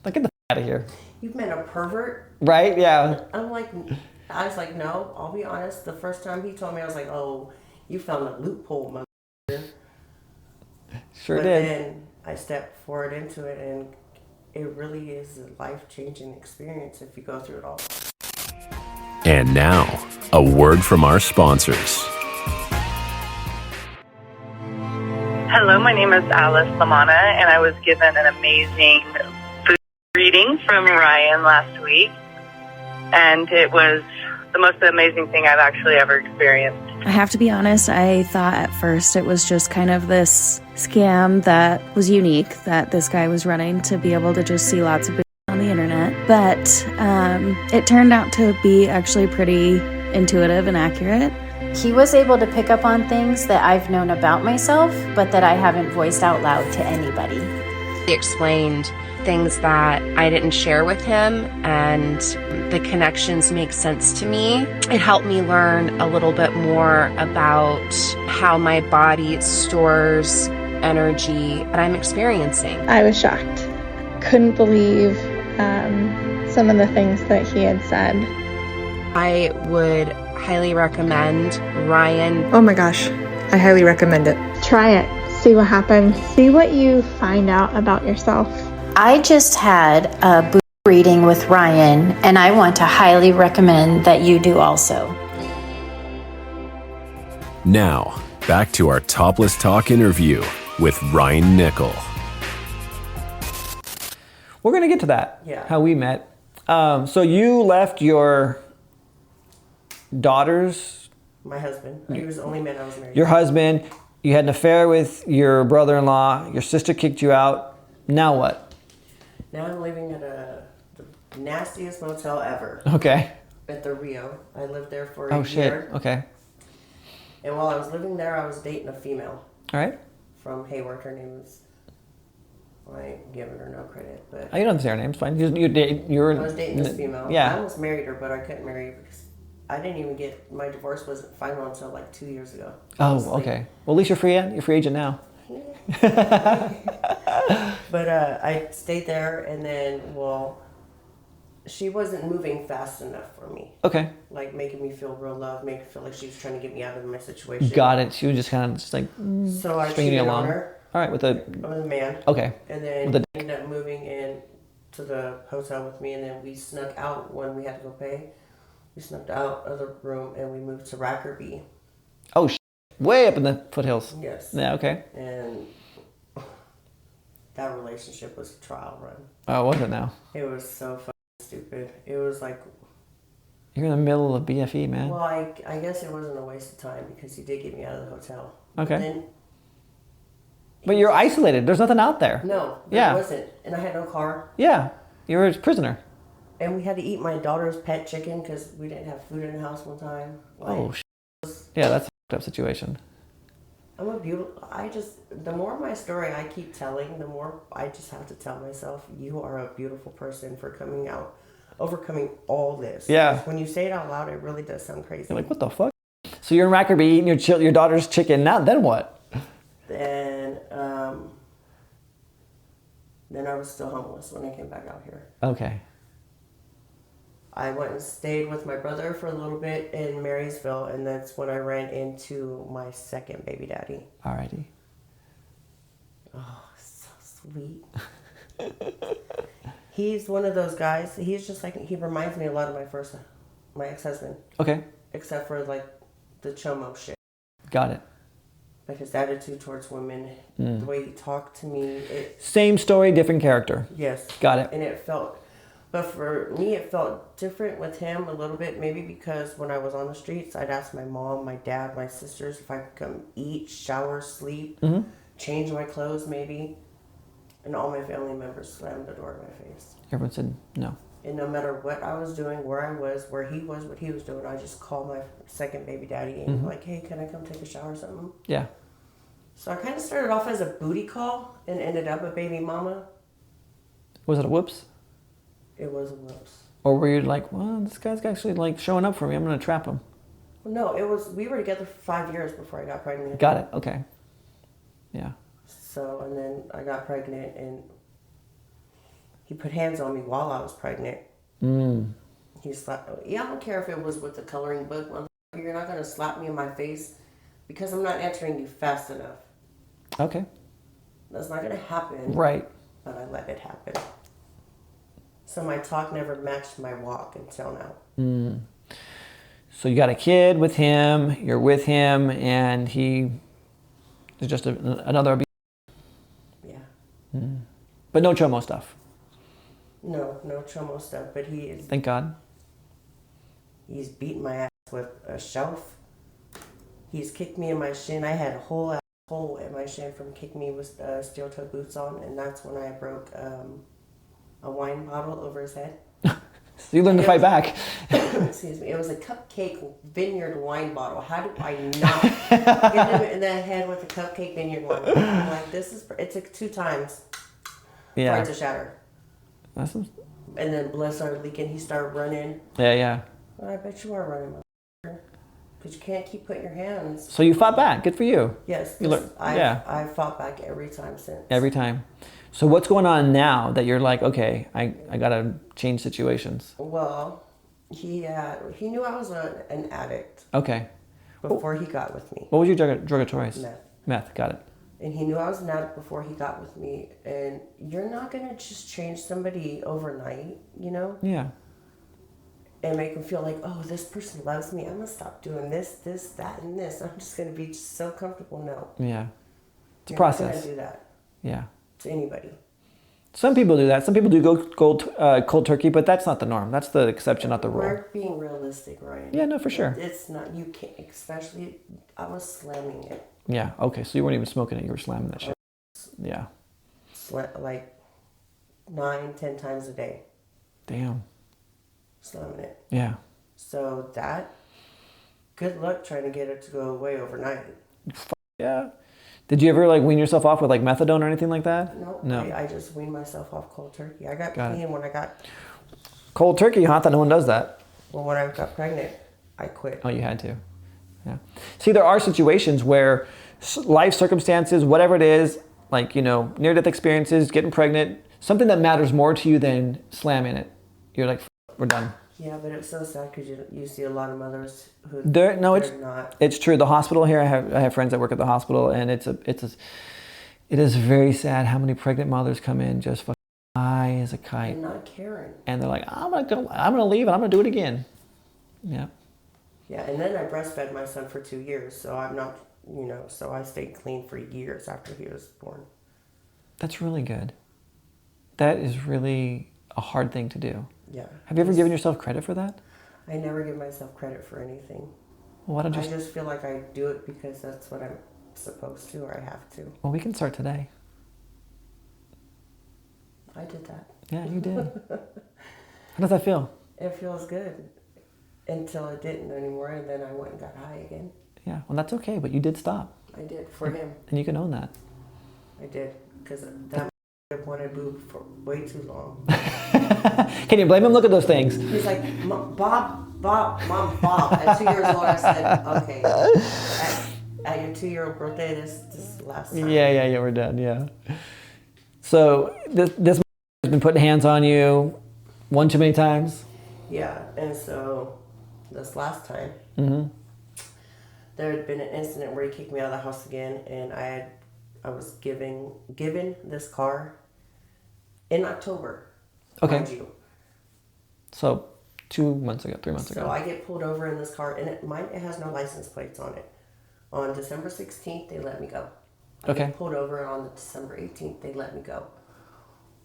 Get the out of here. You've met a pervert? Right? Yeah. I was like, no, I'll be honest. The first time he told me, I was like, oh, you found a loophole, motherfucker. Sure but did. Then I stepped forward into it, and it really is a life-changing experience if you go through it all. And now, a word from our sponsors. Hello, my name is Alice Lamana, and I was given an amazing food reading from Ryan last week, and it was the most amazing thing I've actually ever experienced. I have to be honest, I thought at first it was just kind of this scam that was unique that this guy was running to be able to just see lots of on the internet. But it turned out to be actually pretty intuitive and accurate. He was able to pick up on things that I've known about myself, but that I haven't voiced out loud to anybody. He explained things that I didn't share with him, and the connections make sense to me. It helped me learn a little bit more about how my body stores energy that I'm experiencing. I was shocked. Couldn't believe some of the things that he had said. I would highly recommend Ryan. Oh my gosh, I highly recommend it. Try it. See what happens. See what you find out about yourself. I just had a book reading with Ryan, and I want to highly recommend that you do also. Now, back to our Topless Talk interview with Ryan Nickel. We're going to get to that. Yeah. How we met. So you left your daughter's... My husband. He was the only man I was married to. Your husband. You had an affair with your brother-in-law. Your sister kicked you out. Now what? Now I'm living at the nastiest motel ever. Okay. At the Rio. I lived there for a Oh, year. shit. Okay. And while I was living there, I was dating a female All right. from Hayward. Her name was... I ain't giving her no credit, but... Oh, you don't have to say her name. It's fine. You were... I was dating this female. Yeah. I almost married her, but I couldn't marry her because I didn't even get... My divorce wasn't final until like 2 years ago. Oh, okay. Well, at least you're free. You're free agent now. But I stayed there, and then, she wasn't moving fast enough for me. Okay. Like, making me feel real love, making me feel like she was trying to get me out of my situation. Got it. She was just kind of just like So I stringing you cheated along. on her. All right, with a man. Okay. And then With ended up moving in to the hotel with me, and then we snuck out when we had to go pay. We snuck out of the room, and we moved to Rackerby. Oh, way up in the foothills. Yes. Yeah. Okay. And that relationship was a trial run. Oh, was it now? It was so fucking stupid. It was like... You're in the middle of BFE, man. Well, I guess it wasn't a waste of time because he did get me out of the hotel. Okay. Then, But you're isolated. There's nothing out there. no, Yeah. there wasn't. And I had no car. Yeah. You're a prisoner. And we had to eat my daughter's pet chicken because we didn't have food in the house one time. Yeah, that's a fucked up situation. The more my story I keep telling, the more I just have to tell myself, you are a beautiful person for coming out, overcoming all this. Yeah. When you say it out loud, it really does sound crazy. You're like, what the fuck? So you're in Rackerby eating your daughter's chicken. Now, then what? Then I was still homeless when I came back out here. Okay. I went and stayed with my brother for a little bit in Marysville, and that's when I ran into my second baby daddy. Alrighty. Oh, so sweet. He's one of those guys. He's just like, he reminds me a lot of my ex-husband. Okay. Except for like the chomo shit. Got it. But his attitude towards women, the way he talked to me. Same story, different character. Yes. Got it. And but for me, it felt different with him a little bit, maybe because when I was on the streets, I'd ask my mom, my dad, my sisters if I could come eat, shower, sleep, change my clothes maybe. And all my family members slammed the door in my face. Everyone said no. And no matter what I was doing, where I was, where he was, what he was doing, I just called my second baby daddy and like, hey, can I come take a shower or something? Yeah. So I kind of started off as a booty call and ended up a baby mama. Was it a whoops? It was a whoops. Or were you like, well, this guy's actually like showing up for me. I'm going to trap him. Well, no, we were together for 5 years before I got pregnant. Got it. Okay. Yeah. So, and then I got pregnant and he put hands on me while I was pregnant. He slapped me. Yeah, I don't care if it was with the coloring book. You're not going to slap me in my face because I'm not answering you fast enough. Okay. That's not going to happen. Right. But I let it happen. So my talk never matched my walk until now. So you got a kid with him, you're with him, and he is just another abuse. Yeah. But no chomo stuff. No chomo stuff, but he is. Thank God. He's beaten my ass with a shelf. He's kicked me in my shin. I had a whole hole in my shin from kicking me with steel-toe boots on, and that's when I broke a wine bottle over his head. So you learned to fight back. Excuse me. It was a cupcake vineyard wine bottle. How do I not hit him in the head with a cupcake vineyard wine bottle? I'm like, it took 2 times for it to shatter. Awesome. And then blood started leaking. He started running. Yeah. Well, I bet you are running, motherfucker. Because you can't keep putting your hands. So you fought back. Good for you. Yes. I fought back every time since. Every time. So what's going on now that you're like, okay, I got to change situations? Well, he knew I was an addict. Okay. Before he got with me. What was your drug of choice? Meth, got it. And he knew I was an addict before he got with me. And you're not going to just change somebody overnight, you know? Yeah. And make them feel like, oh, this person loves me. I'm going to stop doing this, that, and this. I'm just going to be just so comfortable. No. Yeah. It's a You're process. not going to do that. Yeah. To anybody. Some people do that. Some people do go cold turkey, but that's not the norm. That's the exception, not the rule. We're being realistic, Ryan. Yeah, no, for sure. It's not, you can't, especially, I was slamming it. Yeah, okay, so you weren't even smoking it, you were slamming that shit. Yeah. Like 9-10 times a day. Damn. Slamming it. Yeah. So good luck trying to get it to go away overnight. Yeah. Did you ever like wean yourself off with like methadone or anything like that? No. I just weaned myself off cold turkey. I got clean when I got... Cold turkey, huh? I thought no one does that. Well, when I got pregnant, I quit. Oh, you had to. Yeah. See, there are situations where life circumstances, whatever it is, like, you know, near-death experiences, getting pregnant, something that matters more to you than slamming it. You're like, we're done. Yeah, but it's so sad because you see a lot of mothers who not. It's true. The hospital here, I have friends that work at the hospital, and it is very sad how many pregnant mothers come in just fucking high as a kite. And not caring. And they're like, I'm gonna leave and I'm gonna do it again. Yeah. Yeah, and then I breastfed my son for 2 years, so I'm not, so I stayed clean for years after he was born. That's really good. That is really a hard thing to do. Yeah. Have you ever given yourself credit for that? I never give myself credit for anything. Well, why don't you... I just feel like I do it because that's what I'm supposed to or I have to. Well, we can start today. I did that. Yeah, you did. How does that feel? It feels good until it didn't anymore, and then I went and got high again. Yeah, well, that's okay, but you did stop. I did, for him. And you can own that. I did, because that wanted boob for way too long. Can you blame him? Look at those things. He's like, Bob, Mom, Bob. At 2 years old, I said, okay. At your 2-year-old birthday, this last time. Yeah, we're done, yeah. So this has been putting hands on you one too many times? Yeah, and so this last time, there had been an incident where he kicked me out of the house again, and I was given this car in October. Okay. Mind you. So 2 months ago, 3 months ago. So I get pulled over in this car, and it has no license plates on it. On December 16th, they let me go. I get pulled over on December 18th, they let me go.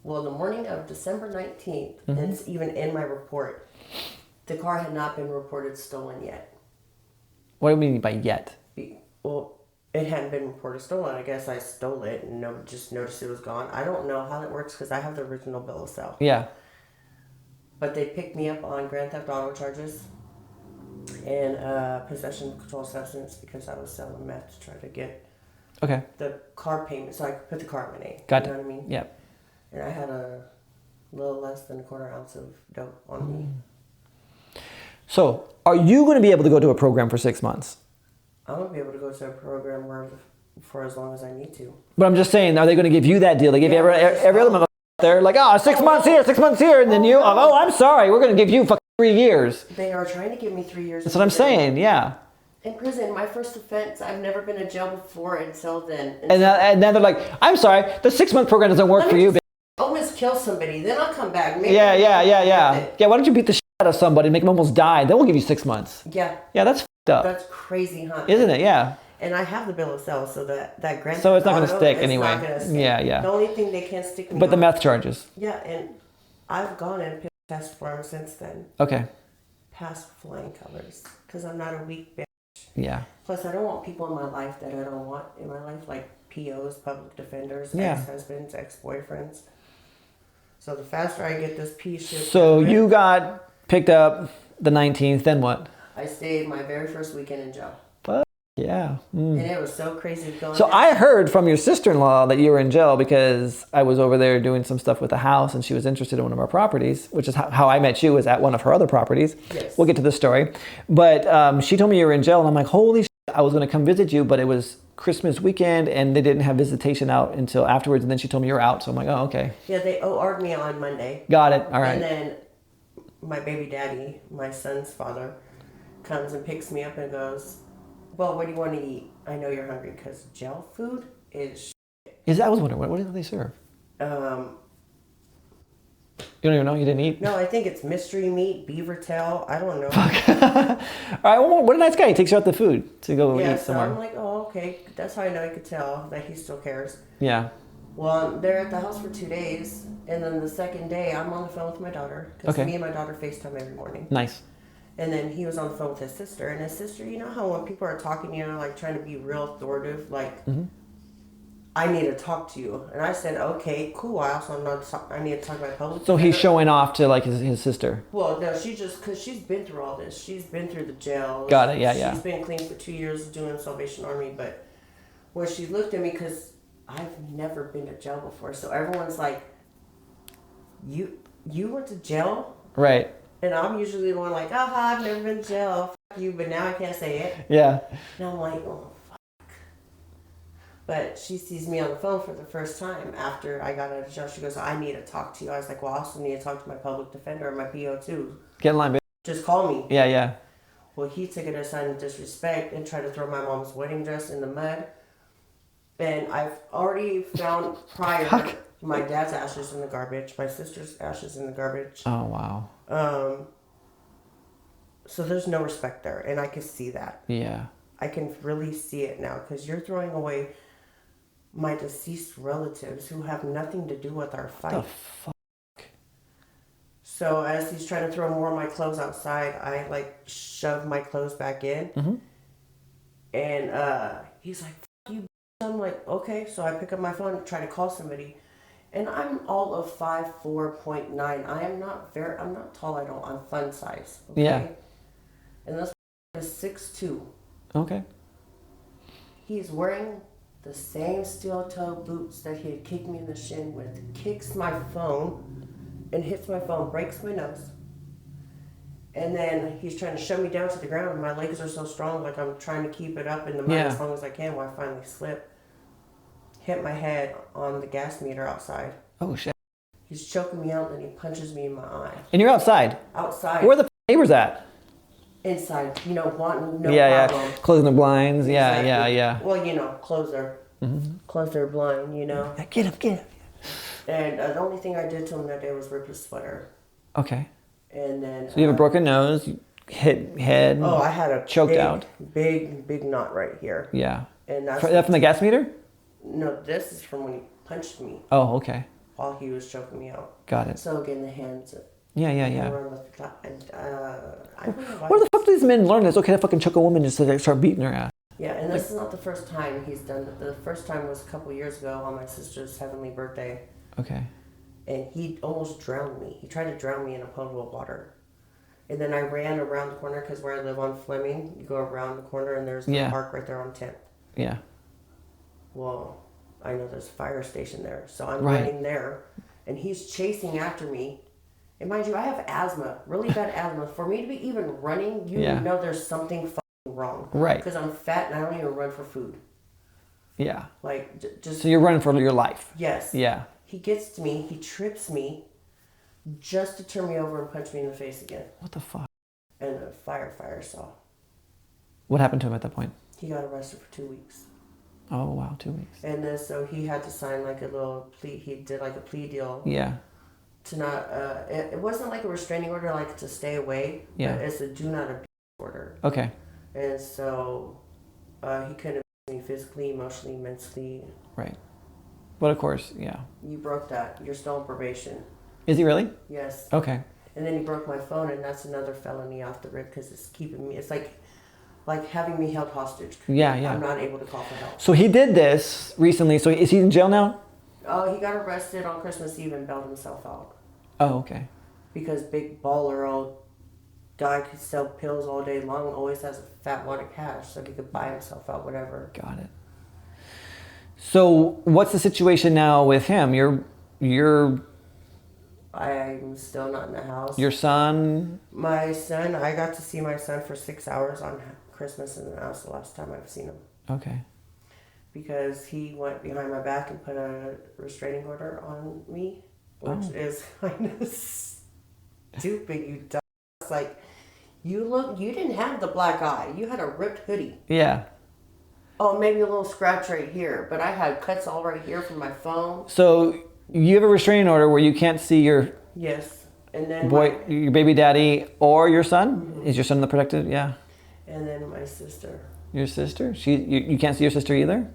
Well, the morning of December 19th, and it's even in my report, the car had not been reported stolen yet. What do you mean by yet? Well, it hadn't been reported stolen. I guess I stole it and just noticed it was gone. I don't know how that works because I have the original bill of sale. Yeah. But they picked me up on grand theft auto charges and possession of controlled substance because I was selling meth to try to get the car payment so I could put the car in my name. Got it. You know what I mean? Yeah. And I had a little less than a quarter ounce of dope on me. So, are you going to be able to go to a program for 6 months? I'm going to be able to go to a program for as long as I need to. But I'm just saying, are they going to give you that deal? They give every other motherfucker there, like, 6 months here, 6 months here, and then you, I'm sorry, we're going to give you fucking 3 years. They are trying to give me 3 years. That's what I'm saying, yeah. In prison, my first offense, I've never been in jail before until then. And then they're like, I'm sorry, the 6 month program doesn't work for you, bitch. Almost kill somebody, then I'll come back. Maybe Yeah. Yeah, why don't you beat the shit out of somebody, make them almost die, then we'll give you 6 months. Yeah. Yeah, that's fucked up. That's crazy, huh? Isn't it? Yeah. And I have the bill of sale, so that grant. So it's not going to stick it's anyway. Not gonna stick. Yeah. The only thing they can't stick me But the on- meth charges. Yeah, and I've gone and piss test for them since then. Okay. Past flying colors, because I'm not a weak bitch. Yeah. Plus, I don't want people in my life that I don't want in my life, like POs, public defenders, Yeah. ex-husbands, ex-boyfriends. So the faster I get this P shit. So you got picked up the 19th, then what? I stayed my very first weekend in jail. Yeah. And it was so crazy going. So I heard from your sister-in-law that you were in jail because I was over there doing some stuff with the house and she was interested in one of our properties, which is how I met you, was at one of her other properties. Yes. We'll get to this story. But she told me you were in jail and I'm like, holy shit, I was going to come visit you, but it was Christmas weekend and they didn't have visitation out until afterwards. And then she told me you were out. So I'm like, oh, okay. Yeah, they OR'd me on Monday. Got it. All right. And then my baby daddy, my son's father, comes and picks me up and goes, well, what do you want to eat? I know you're hungry because jail food is shit. I was wondering, what do they serve? You don't even know? You didn't eat? No, I think it's mystery meat, beaver tail. I don't know. All right, well, what a nice guy. He takes you out the food to go eat somewhere. So I'm like, oh, okay. That's how I know I could tell that he still cares. Yeah. Well, they're at the house for 2 days. And then the second day, I'm on the phone with my daughter. Because me and my daughter FaceTime every morning. Nice. And then he was on the phone with his sister. And his sister, you know how when people are talking, like trying to be real authoritative, like, I need to talk to you. And I said, okay, cool. I need to talk about public. So he's showing off to like his sister. Well, no, because she's been through all this. She's been through the jail. Got it, yeah. She's been clean for 2 years doing Salvation Army. But when she looked at me, because I've never been to jail before. So everyone's like, you went to jail? Right. And I'm usually the one like, I've never been to jail. Fuck you. But now I can't say it. Yeah. And I'm like, oh, fuck. But she sees me on the phone for the first time after I got out of jail. She goes, I need to talk to you. I was like, well, I also need to talk to my public defender or my PO too. Get in line, bitch. Just call me. Yeah. Well, he took it as a sign of disrespect and tried to throw my mom's wedding dress in the mud. And I've already found prior my dad's ashes in the garbage, my sister's ashes in the garbage. Oh, wow. So there's no respect there, and I can see that. Yeah. I can really see it now, because you're throwing away my deceased relatives who have nothing to do with our fight. What the fuck? So as he's trying to throw more of my clothes outside, I like shove my clothes back in. And he's like, fuck you. I'm like, okay. So I pick up my phone and try to call somebody. And I'm all of 5'4.9". I'm not tall at all. I'm fun size. Okay? Yeah. And this is 6'2". Okay. He's wearing the same steel-toe boots that he had kicked me in the shin with. Kicks my phone and hits my phone, breaks my nose. And then he's trying to shove me down to the ground. And my legs are so strong, like I'm trying to keep it up in the mud as long as I can while I finally slip. Hit my head on the gas meter outside. Oh, shit. He's choking me out and he punches me in my eye. And you're outside? Outside. Where are the neighbors at? Inside, wanting no problem. Yeah. Closing the blinds. Exactly. Yeah. Well, close their blind, Get up. And the only thing I did to him that day was rip his sweater. Okay. And then... So you have a broken nose, hit head. Oh, I had a choked out. Big knot right here. Yeah. And that's... That from the gas meter? No, this is from when he punched me. Oh, okay. While he was choking me out. Got it. So again, the hands... Yeah. And, I don't know Where the fuck do these men learn this? Okay, to fucking choke a woman just to start beating her ass. Yeah, and this is not the first time he's done it. The first time was a couple years ago on my sister's heavenly birthday. Okay. And he almost drowned me. He tried to drown me in a puddle of water. And then I ran around the corner because where I live on Fleming, you go around the corner and there's the park right there on 10th. Yeah. Well, I know there's a fire station there. So I'm running there. And he's chasing after me. And mind you, I have asthma, really bad asthma. For me to be even running, you know there's something fucking wrong. Right. Because I'm fat and I don't even run for food. Yeah. Like, just... So you're running for your life. Yes. Yeah. He gets to me, he trips me, just to turn me over and punch me in the face again. What the fuck? And the firefighter saw. What happened to him at that point? He got arrested for 2 weeks. Oh, wow, 2 weeks. And then so he had to sign like a little plea, he did like a plea deal. Yeah. To not, it wasn't like a restraining order, like to stay away. Yeah. But it's a do not abuse order. Okay. And so he couldn't abuse me physically, emotionally, mentally. Right. But of course, yeah. You broke that. You're still on probation. Is he really? Yes. Okay. And then he broke my phone, and that's another felony off the rip because it's keeping me. It's like having me held hostage. Yeah. I'm not able to call for help. So he did this recently. So is he in jail now? Oh, he got arrested on Christmas Eve and bailed himself out. Oh, okay. Because big baller, old guy could sell pills all day long, always has a fat wad of cash, so he could buy himself out, whatever. Got it. So what's the situation now with him? I'm still not in the house. Your son? My son, I got to see my son for 6 hours on Christmas, and that was the last time I've seen him. Okay. Because he went behind my back and put a restraining order on me, which is kind of stupid, you dumb. It's like, you didn't have the black eye. You had a ripped hoodie. Yeah. Oh, maybe a little scratch right here, but I had cuts all right here from my phone. So you have a restraining order where you can't see your and then your baby daddy or your son? Mm-hmm. Is your son the protected? Yeah. And then my sister. Your sister? You can't see your sister either?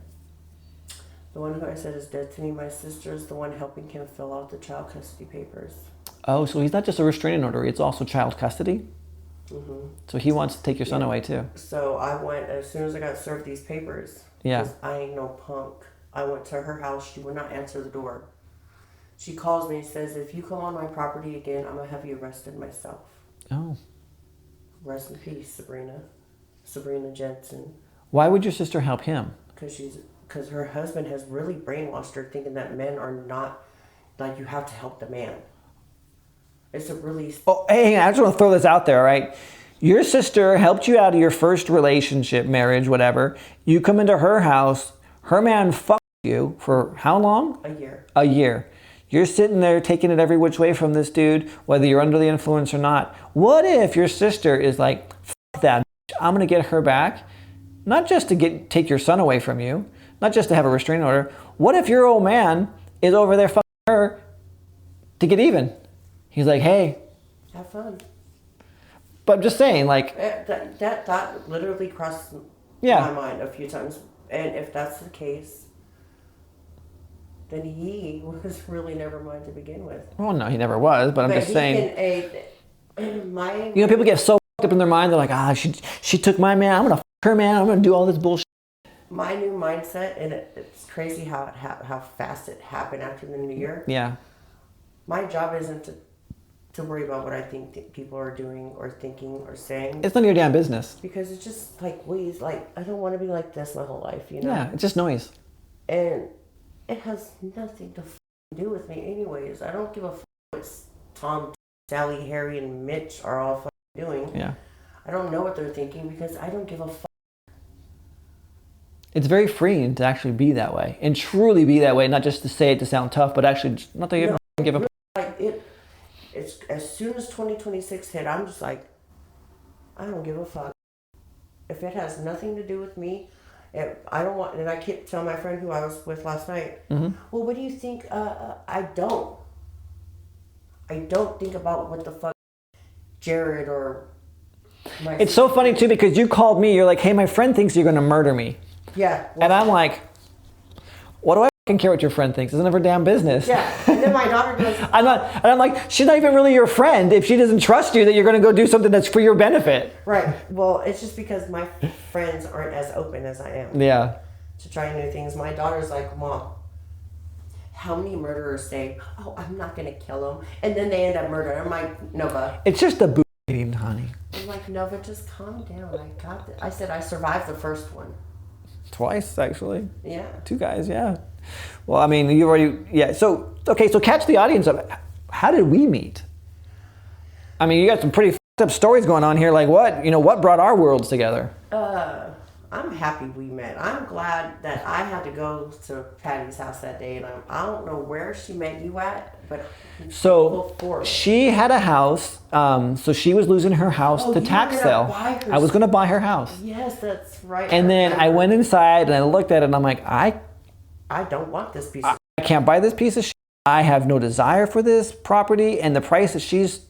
The one who I said is dead to me, my sister is the one helping him fill out the child custody papers. Oh, so he's not just a restraining order, it's also child custody? Mm-hmm. So he wants to take your son away too. So I went, as soon as I got served these papers, because I ain't no punk, I went to her house. She would not answer the door. She calls me and says, if you come on my property again, I'm going to have you arrested myself. Oh. Rest in peace, Sabrina Jensen. Why would your sister help him? Because her husband has really brainwashed her thinking that men are not, like, you have to help the man. It's a really... Oh, hey, I just want to throw this out there, all right? Your sister helped you out of your first relationship, marriage, whatever. You come into her house, her man fucked you for how long? A year. You're sitting there taking it every which way from this dude, whether you're under the influence or not. What if your sister is like, fuck that, I'm going to get her back? Not just to take your son away from you, not just to have a restraining order. What if your old man is over there fucking her to get even? He's like, hey. Have fun. But I'm just saying, like... That thought literally crossed my mind a few times. And if that's the case, then he was really never mine to begin with. Well, no, he never was, but I'm just saying... You know, people get so fucked up in their mind, they're like, she took my man, I'm going to fuck her man, I'm going to do all this bullshit. my new mindset, and it's crazy how fast it happened after the new year. Yeah. My job isn't to worry about what I think people are doing or thinking or saying. It's none of your damn business. Because it's just like, I don't want to be like this my whole life, you know? Yeah, it's just noise. And it has nothing to do with me anyways. I don't give a what Tom, Sally, Harry, and Mitch are all doing. Yeah. I don't know what they're thinking because I don't give a It's very freeing to actually be that way and truly be that way, not just to say it to sound tough, but actually not to give a... It's as soon as 2026 hit, I'm just like, I don't give a fuck. If it has nothing to do with me, I don't want. And I keep telling my friend who I was with last night, well, what do you think? I don't think about what the fuck Jared or my It's so funny too because you called me, you're like, hey, my friend thinks you're going to murder me. Yeah. Well, and I'm like, what do I fucking care what your friend thinks? It's none of her damn business. Yeah. And then my daughter goes, I'm like, she's not even really your friend if she doesn't trust you that you're going to go do something that's for your benefit. Right. Well, it's just because my friends aren't as open as I am. Yeah. To try new things. My daughter's like, Mom, how many murderers say, oh, I'm not going to kill him, and then they end up murdering? I'm like, Nova. It's just a boo, honey. I'm like, Nova, just calm down. I got this. I said I survived the first one. Twice, actually. Yeah. 2 guys, yeah. Well, I mean, you already, yeah. So, okay, so catch the audience up. How did we meet? I mean, you got some pretty f***ed up stories going on here. Like what? You know, what brought our worlds together? I'm happy we met. I'm glad that I had to go to Patty's house that day, and I don't know where she met you at, but so she had a house. So she was losing her house to tax sale. I was going to buy her house. Yes, that's right. And then I went inside and I looked at it and I'm like, I don't want this piece. I can't buy this piece of shit. I have no desire for this property, and the price that she's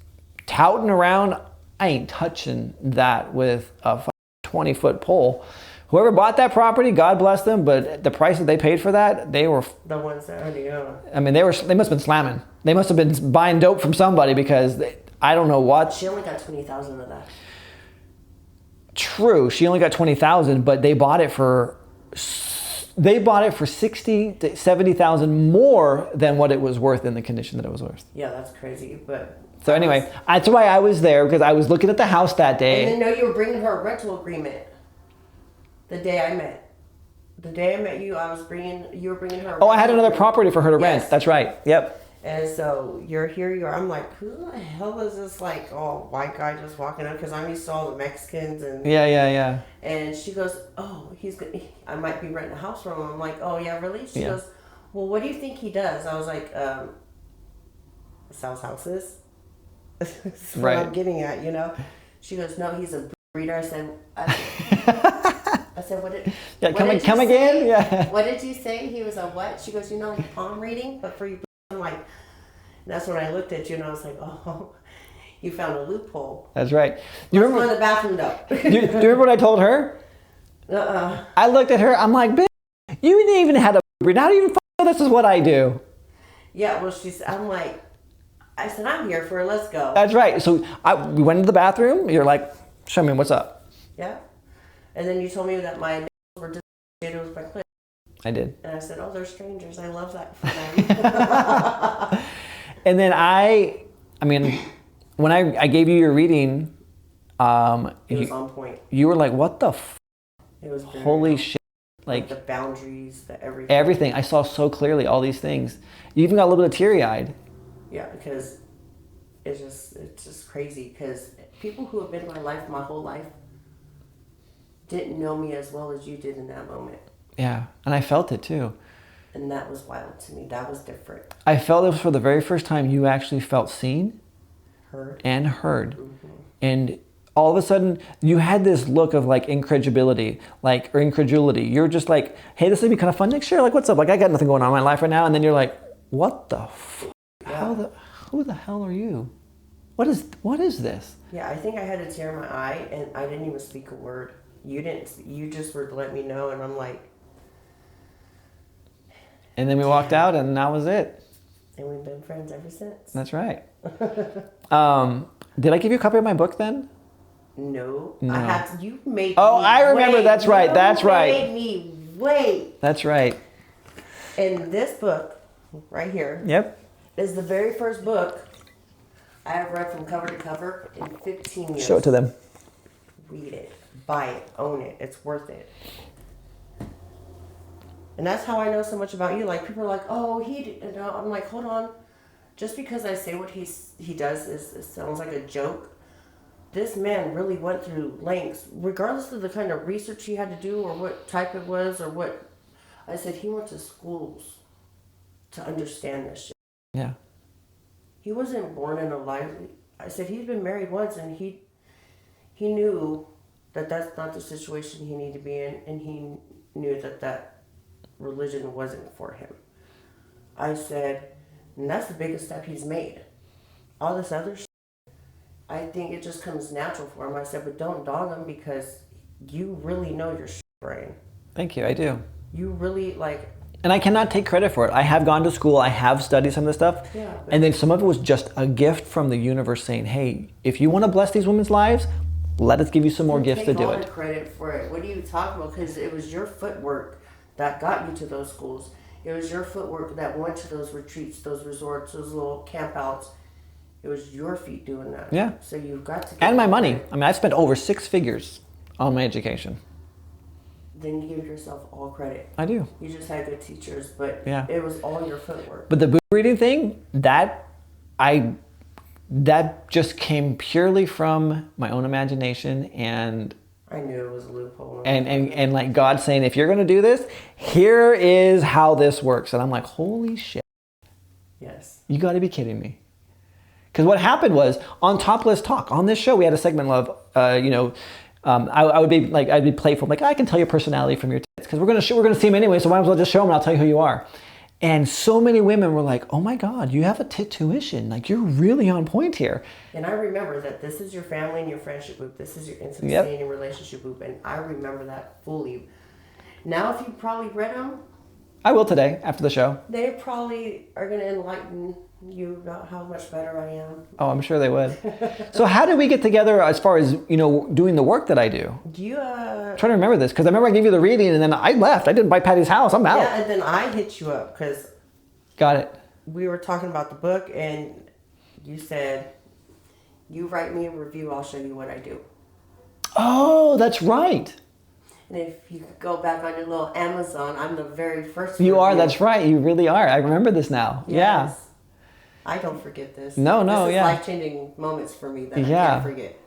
touting around, I ain't touching that with a 20-foot pole. Whoever bought that property, God bless them, but the price that they paid for that, they were... The ones that already own. I mean, they must have been slamming. They must have been buying dope from somebody because I don't know what. She only got $20,000 of that. True, she only got $20,000, but they bought it for $60,000 to $70,000 more than what it was worth in the condition that it was worth. Yeah, that's crazy, but... So anyway, that's why I was there, because I was looking at the house that day. And then you were bringing her a rental agreement. The day I met you, you were bringing her. Oh, I had another property for her to rent. That's right. Yep. And so here you are. I'm like, who the hell is this white guy just walking up? Because I'm used to all the Mexicans and. Yeah. And she goes, oh, I might be renting a house from him. I'm like, oh yeah, really? She goes, well, what do you think he does? I was like, sells houses. That's what I'm getting at, you know. She goes, no, he's a breeder. I said, what did... Yeah, come again? Yeah. What did you say? He was a what? She goes, palm reading, but for you. I'm like... And that's when I looked at you and I was like, oh, you found a loophole. That's right. You remember... Let's go in the bathroom, though. do you remember what I told her? I looked at her, I'm like, bitch, you didn't even have a breed. How do you even know this is what I do? Yeah, well, I said, I'm here for it. Let's go. That's right. So we went into the bathroom. You're like, show me what's up. Yeah. And then you told me that my nails were disassociated with my clit. I did. And I said, oh, they're strangers. I love that for them. And then when I gave you your reading, it was on point. You were like, what the It was holy shit. Like the boundaries, the everything. Everything. I saw so clearly all these things. You even got a little bit of teary-eyed. Yeah, because it's just crazy. Because people who have been in my life my whole life didn't know me as well as you did in that moment. Yeah, and I felt it too. And that was wild to me. That was different. I felt it was for the very first time you actually felt seen. Heard. Mm-hmm. And all of a sudden, you had this look of like incredulity. You're just like, hey, this would be kind of fun next year. Like, what's up? Like, I got nothing going on in my life right now. And then you're like, what the Yeah. Who the hell are you? What is this? Yeah, I think I had a tear in my eye and I didn't even speak a word. You didn't. You just were to let me know, and I'm like. And then we walked out, and that was it. And we've been friends ever since. That's right. Did I give you a copy of my book then? No. I had to. You made. Oh, I remember. That's right. You made me wait. That's right. And this book right here is the very first book I have read from cover to cover in 15 years. Show it to them. Read it. Buy it. Own it. It's worth it. And that's how I know so much about you. Like, people are like, oh, I'm like, hold on. Just because I say what he does it sounds like a joke. This man really went through lengths, regardless of the kind of research he had to do or what type it was or what. I said he went to schools to understand this shit. Yeah. He wasn't born in a life. I said he's been married once, and he knew that that's not the situation he needed to be in, and he knew that religion wasn't for him. I said, and that's the biggest step he's made. All this other shit, I think it just comes natural for him. I said, but don't dog him because you really know your shit, Brian. Thank you, I do. You really, like... And I cannot take credit for it. I have gone to school, I have studied some of this stuff, and then some of it was just a gift from the universe saying, hey, if you want to bless these women's lives, let us give you some more gifts to do it. Take all the credit for it. What are you talking about? Because it was your footwork that got you to those schools. It was your footwork that went to those retreats, those resorts, those little campouts. It was your feet doing that. Yeah. So you've got to... And my money. I mean, I spent over 6 figures on my education. Then you give yourself all credit. I do. You just had good teachers, but it was all your footwork. But the book reading thing, that just came purely from my own imagination, and I knew it was a loophole. And like God saying, if you're going to do this, here is how this works. And I'm like, holy shit. Yes. You got to be kidding me. Because what happened was on Topless Talk, on this show, we had a segment of, I would be like, I'd be playful. Like, I can tell your personality from your tits because we're going to see them anyway. So might as well just show them and I'll tell you who you are. And so many women were like, oh my God, you have a tuition. Like, you're really on point here. And I remember that this is your family and your friendship group. This is your intimacy and your relationship group. And I remember that fully. Now, if you probably read them. I will today after the show. They probably are going to enlighten you about how much better I am. Oh, I'm sure they would. So how did we get together as far as, doing the work that I do? Do you... I'm trying to remember this because I remember I gave you the reading and then I left. I didn't buy Patty's house. I'm out. Yeah, and then I hit you up because... Got it. We were talking about the book and you said, you write me a review, I'll show you what I do. Oh, that's right. And if you could go back on your little Amazon, I'm the very first You are, that's right. You really are. I remember this now. Yes. Yeah. I don't forget this. No, this is life-changing moments for me that I can't forget.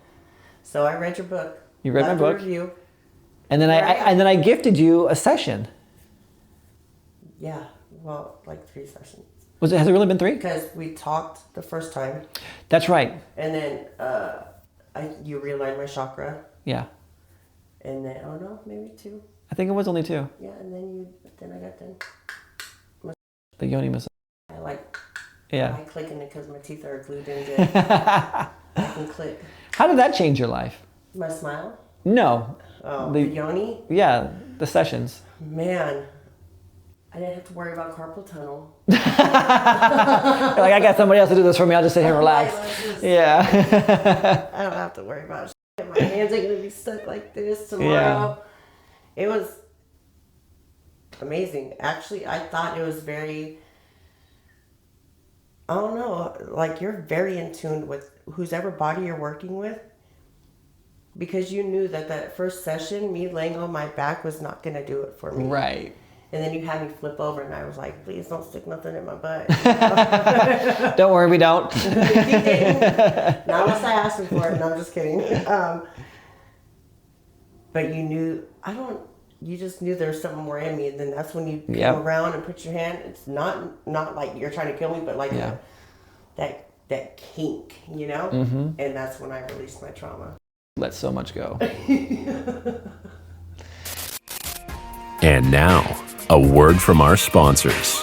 So I read your book. You read my book? Review. And then I gifted you a session. Yeah. Well, like 3 sessions. Has it really been 3? Because we talked the first time. That's right. And then you realigned my chakra. Yeah. And then, oh no, maybe 2. I think it was only 2. Yeah, and then I got the yoni massage. I like... Yeah. I click in it because my teeth are glued in good. I can click. How did that change your life? My smile? No. Oh, the yoni? Yeah, the sessions. Man, I didn't have to worry about carpal tunnel. Like, I got somebody else to do this for me. I'll just sit here and relax. Yeah. I don't have to worry about shit. My hands are going to be stuck like this tomorrow. Yeah. It was amazing. Actually, I thought it was very... I don't know, like you're very in tune with whosever body you're working with because you knew that first session, me laying on my back was not going to do it for me. Right. And then you had me flip over and I was like, please don't stick nothing in my butt. Don't worry, we don't. Not unless I asked him for it. No, I'm just kidding. But you knew, you just knew there was something more in me, and then that's when you come around and put your hand. It's not like you're trying to kill me, but like that kink, Mm-hmm. And that's when I released my trauma. Let so much go. And now, a word from our sponsors.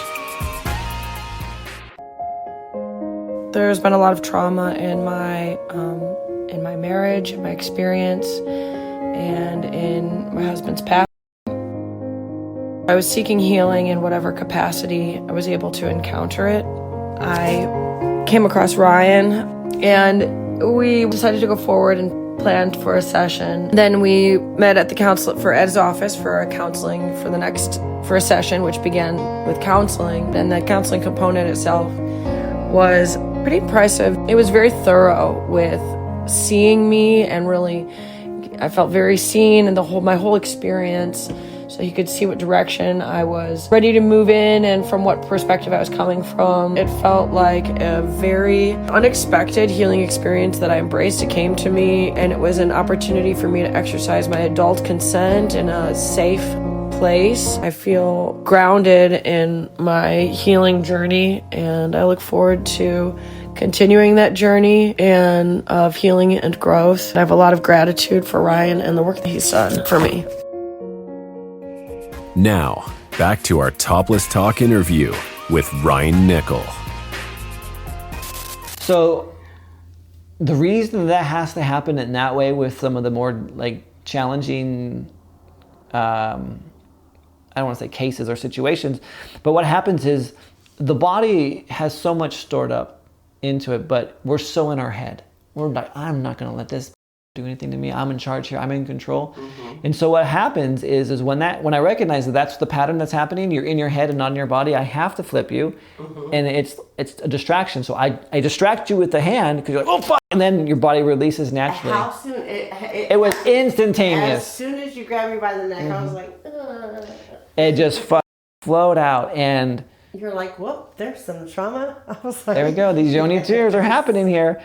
There's been a lot of trauma in my marriage, in my experience, and in my husband's past. I was seeking healing in whatever capacity I was able to encounter it. I came across Ryan, and we decided to go forward and planned for a session. Then we met at for Ed's office for a counseling for a session, which began with counseling. And the counseling component itself was pretty impressive. It was very thorough with seeing me, and really, I felt very seen in my whole experience. So he could see what direction I was ready to move in and from what perspective I was coming from. It felt like a very unexpected healing experience that I embraced. It came to me, and it was an opportunity for me to exercise my adult consent in a safe place. I feel grounded in my healing journey, and I look forward to continuing that journey and of healing and growth. I have a lot of gratitude for Ryan and the work that he's done for me. Now, back to our Topless Talk interview with Ryan Nickel. So the reason that has to happen in that way with some of the more like challenging, I don't want to say cases or situations, but what happens is the body has so much stored up into it, but we're so in our head. We're like, I'm not going to let this do anything to me. I'm in charge here. I'm in control. And so what happens is when I recognize that that's the pattern that's happening, you're in your head and not in your body, I have to flip you. And it's a distraction. So I distract you with the hand because you're like, oh fuck, and then your body releases naturally. How soon? It was instantaneous. As soon as you grabbed me by the neck, I was like, ugh. It just flowed out, and you're like, whoop, there's some trauma. I was like, there we go. These yoni tears are happening here.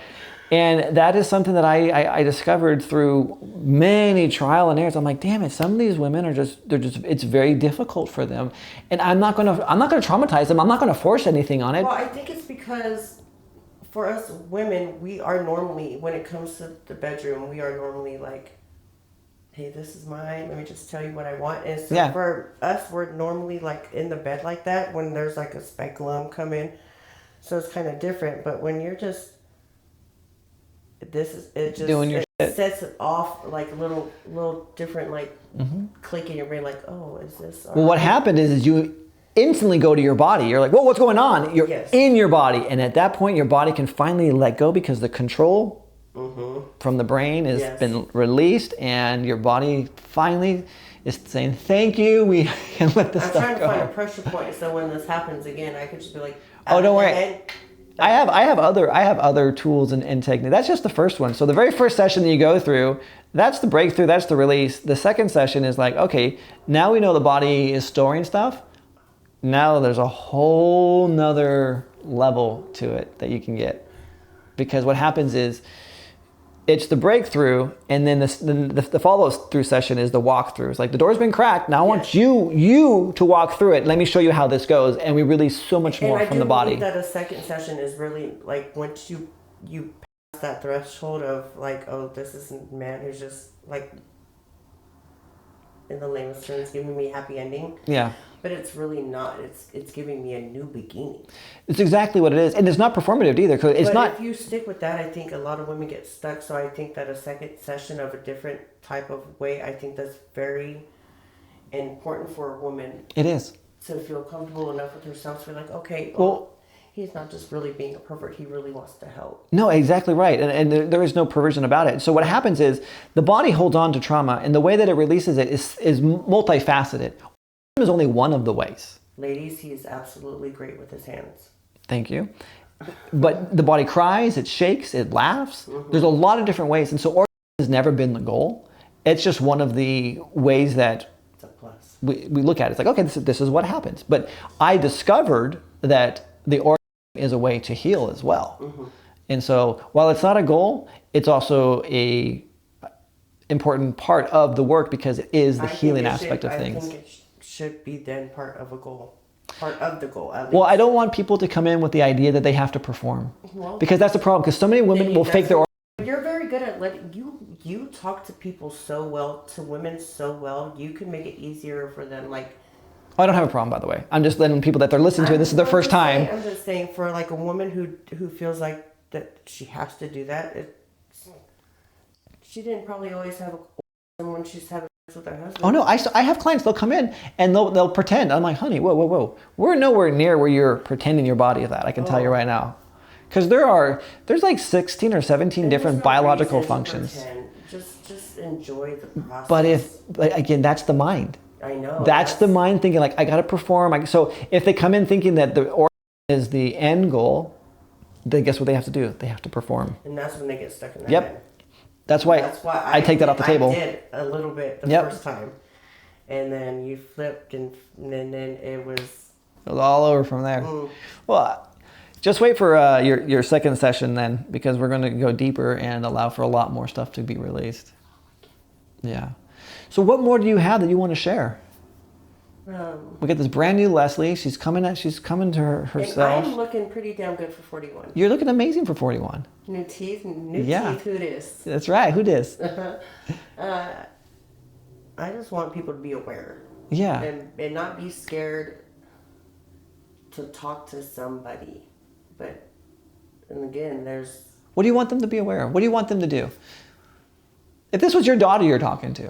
And that is something that I discovered through many trial and errors. I'm like, damn it, some of these women it's very difficult for them. And I'm not gonna traumatize them. I'm not gonna force anything on it. Well, I think it's because for us women, we are normally, when it comes to the bedroom, we are normally like, hey, this is mine. Let me just tell you what I want. And so for us, we're normally like in the bed like that when there's like a speculum come in. So it's kind of different. But when you're just, doing your it shit. Sets it off like little different like click in your brain, like, oh, is this? Well, what happened is you instantly go to your body. You're like, whoa, what's going on? You're in your body, and at that point, your body can finally let go because the control from the brain has been released, and your body finally is saying, thank you. We can let this stuff go. I'm trying to find a pressure point, so when this happens again, I could just be like, oh, don't worry. I have other tools and techniques. That's just the first one. So the very first session that you go through, that's the breakthrough, that's the release. The second session is like, okay, now we know the body is storing stuff. Now there's a whole nother level to it that you can get. Because what happens is, it's the breakthrough, and then the follow-through session is the walkthrough. It's like, the door's been cracked. Now I want you to walk through it. Let me show you how this goes. And we release so much more from the body. And I do believe that a second session is really, like, once you pass that threshold of, like, oh, this is a man who's just, like, in the lamest terms, giving me a happy ending. Yeah. But it's really not. It's giving me a new beginning. It's exactly what it is. And it's not performative either. Cause it's not. If you stick with that, I think a lot of women get stuck. So I think that a second session of a different type of way, I think that's very important for a woman. It is. To feel comfortable enough with herself to be like, okay, well, he's not just really being a pervert. He really wants to help. No, exactly right. And there is no perversion about it. So what happens is the body holds on to trauma, and the way that it releases it is multifaceted. Is only one of the ways. Ladies, he is absolutely great with his hands. Thank you. But the body cries, it shakes, it laughs. There's a lot of different ways. And so orgasm has never been the goal. It's just one of the ways that it's a plus. We look at it. It's like, okay, this is what happens. But I discovered that the orgasm is a way to heal as well. And so while it's not a goal, it's also a important part of the work because it is the healing aspect of things. Should be then part of the goal, at least. Well, I don't want people to come in with the idea that they have to perform, because that's the problem. Because so many women will fake their. You're very good at letting you talk to people so well, to women so well. You can make it easier for them. Like, I don't have a problem, by the way. I'm just letting people that they're listening to it. This is their first time. I'm just saying, for like a woman who feels like that she has to do that. She didn't probably always have someone she's having. Oh no, I have clients, they'll come in and they'll pretend. I'm like, honey, whoa. We're nowhere near where you're pretending your body is at, I can tell you right now. Because there's like 16 or 17 different biological functions. just enjoy the process. But again, that's the mind. I know. That's the mind thinking like, I got to perform. So if they come in thinking that the orgasm is the end goal, then guess what they have to do? They have to perform. And that's when they get stuck in their Yep. head. That's why I take that off the table. I did a little bit the first time. And then you flipped and then it was all over from there. Well, just wait for your second session then, because we're going to go deeper and allow for a lot more stuff to be released. Yeah. So what more do you have that you want to share? We got this brand new Leslie. She's coming to herself. And I'm looking pretty damn good for 41. You're looking amazing for 41. New teeth, who dis? That's right, who dis? I just want people to be aware. Yeah. And not be scared to talk to somebody. And again, what do you want them to be aware of? What do you want them to do? If this was your daughter you're talking to,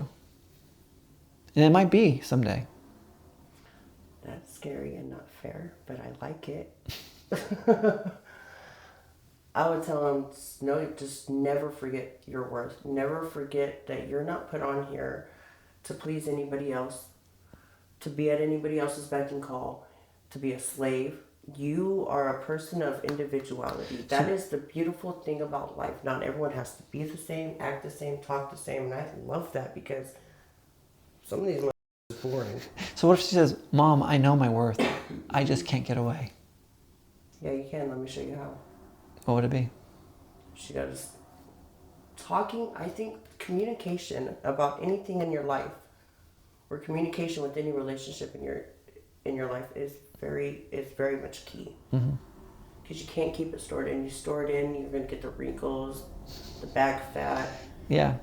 and it might be someday. That's scary and not fair, but I like it. I would tell them, no, just never forget your worth. Never forget that you're not put on here to please anybody else, to be at anybody else's beck and call, to be a slave. You are a person of individuality. That is the beautiful thing about life. Not everyone has to be the same, act the same, talk the same. And I love that, because some of these are boring. So what if she says, Mom, I know my worth. I just can't get away. Yeah, you can. Let me show you how. What would it be? She goes, I think communication about anything in your life, or communication with any relationship in your life is very much key. Because you can't keep it stored in. You store it in, you're going to get the wrinkles, the back fat. Yeah.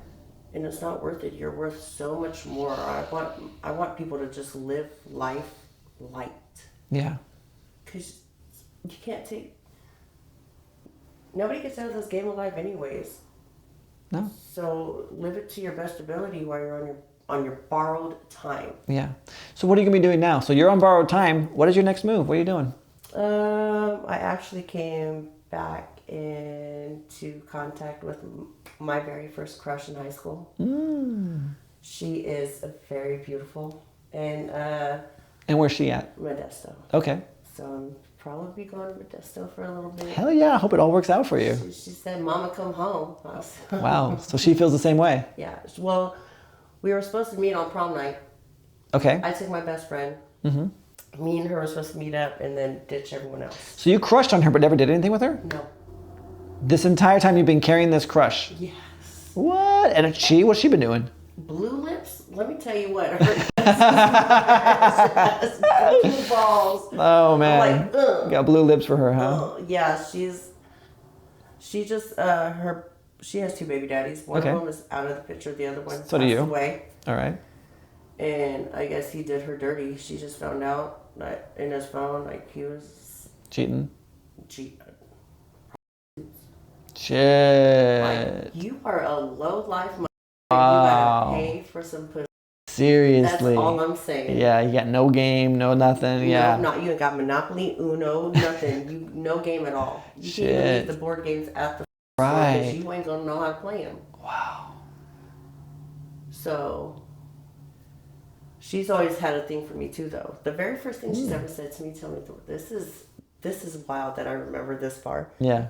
And it's not worth it. You're worth so much more. I want people to just live life light. Yeah. Because you can't take... Nobody gets out of this game alive anyways. No. So live it to your best ability while you're on your borrowed time. Yeah. So what are you going to be doing now? So you're on borrowed time. What is your next move? What are you doing? I actually came back into contact with my very first crush in high school. She is very beautiful. And where's she at? Modesto. Okay. So I'm probably going to Modesto for a little bit. Hell yeah. I hope it all works out for you. She said, Mama, come home. Wow. So she feels the same way? Yeah. Well, we were supposed to meet on prom night. Okay. I took my best friend. Me and her were supposed to meet up and then ditch everyone else. So you crushed on her but never did anything with her? No. This entire time you've been carrying this crush? Yes. What? And what's she been doing? Blue lips? Let me tell you what. Blue balls. Oh man. I'm like, ugh. Got blue lips for her, huh? Yeah, she has two baby daddies. One of them is out of the picture. The other one passed away. All right. And I guess he did her dirty. She just found out that in his phone, like, he was cheating. Shit. Like, you are a low life mother. Wow. You gotta pay for some pussy. Seriously. That's all I'm saying. Yeah, you got no game, no nothing. Yeah. No, you ain't got Monopoly, Uno, nothing. No game at all. You can't even leave the board games at the store because you ain't gonna know how to play them. Wow. So she's always had a thing for me too, though. The very first thing she's ever said to me, this is wild that I remember this far. Yeah.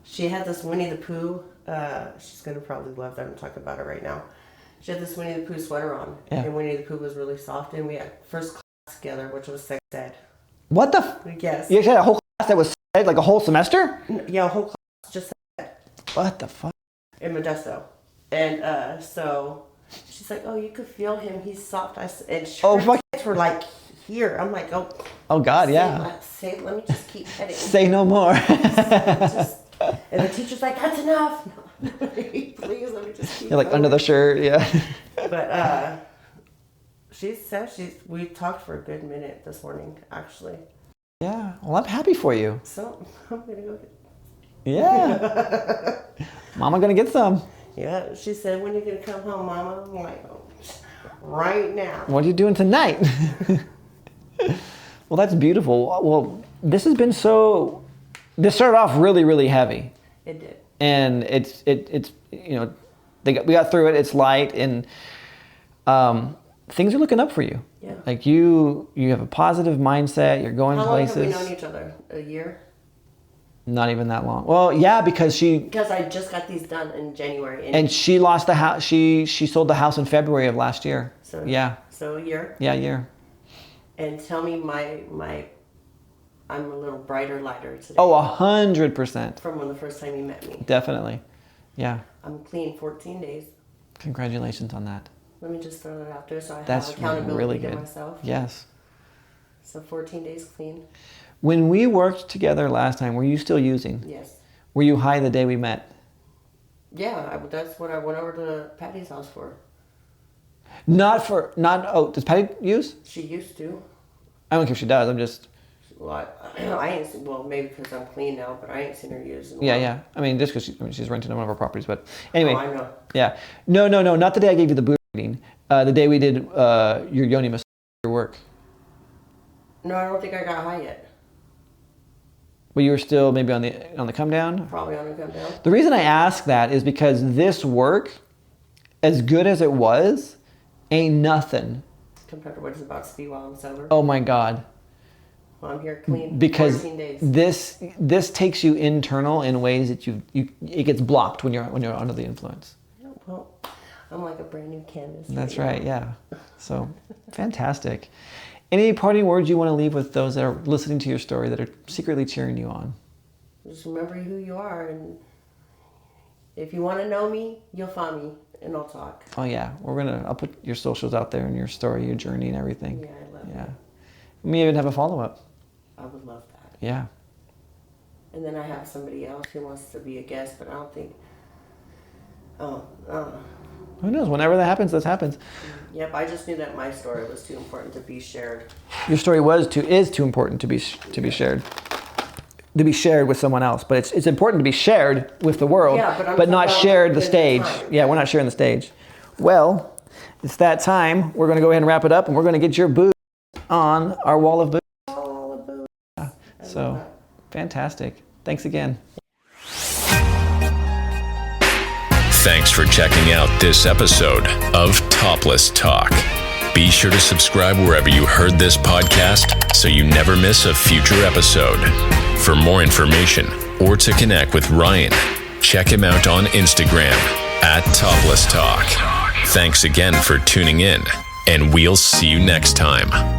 She had this Winnie the Pooh. She's gonna probably love that I'm talking about it right now. She had this Winnie the Pooh sweater on, and Winnie the Pooh was really soft, and we had first class together, which was sex ed. What the? Yes. You actually had a whole class that was ed, like a whole semester? Yeah, a whole class just sex ed. What the fuck? In Modesto, and so she's like, "Oh, you could feel him. He's soft." And her tits were like here. I'm like, "Oh." Oh God, yeah. Let me just keep petting. Say no more. And the teacher's like, "That's enough." Please, let me just keep You're like going. under the shirt, yeah. But she said we talked for a good minute this morning, actually. Yeah. Well, I'm happy for you. So I'm gonna go get. Yeah. Mama gonna get some. Yeah. She said, "When are you gonna come home, Mama?" I'm like, "Oh, right now." What are you doing tonight? Well, that's beautiful. Well, this has been this started off really, really heavy. It did. And it's we got through it. It's light, and things are looking up for you. Yeah. Like you have a positive mindset. You're going places. How long have we known each other? A year? Not even that long. Well, yeah, because I just got these done in January. And she lost the house. She sold the house in February of last year. So yeah. So a year. Yeah, a year. And tell me I'm a little brighter, lighter today. Oh, 100%. From when the first time you met me. Definitely. Yeah. I'm clean 14 days. Congratulations on that. Let me just throw that out there so I That's have accountability really to good. myself. Yes. So 14 days clean. When we worked together last time, were you still using? Yes. Were you high the day we met? Yeah, that's what I went over to Patty's house for. Does Patty use? She used to. I don't care if she does, I'm just... Well, I ain't seen, well, maybe because I'm clean now, but I ain't seen her use in a Yeah, while. yeah. I mean, just because she's renting one of our properties, but anyway. Oh, I know. Yeah. No, not the day I gave you the boot reading. The day we did your yoni massage, your work. No, I don't think I got high yet. Well, you were still maybe on the come down? Probably on the come down. The reason I ask that is because this work, as good as it was, ain't nothing. Compared to what it's about to be while I'm sober. Oh my God. Well, I'm here clean because 14 days. this takes you internal in ways that it gets blocked when you're under the influence. Well, I'm like a brand new canvas. That's right, yeah. So fantastic. Any parting words you want to leave with those that are listening to your story that are secretly cheering you on? Just remember who you are, and if you want to know me, you'll find me, and I'll talk. Oh yeah, I'll put your socials out there and your story, your journey, and everything. Yeah, I love that. We may even have a follow-up. I would love that. Yeah. And then I have somebody else who wants to be a guest, but I don't think. Who knows? Whenever that happens, that happens. Yep, I just knew that my story was too important to be shared. Your story is too important to be shared. To be shared with someone else, but it's important to be shared with the world, but not shared the stage. Yeah, we're not sharing the stage. Well, it's that time. We're going to go ahead and wrap it up, and we're going to get your boots on our wall of boots. Yeah. So, fantastic. Thanks again. Thanks for checking out this episode of Topless Talk. Be sure to subscribe wherever you heard this podcast so you never miss a future episode. For more information or to connect with Ryan, check him out on Instagram at ToplessTalk. Thanks again for tuning in, and we'll see you next time.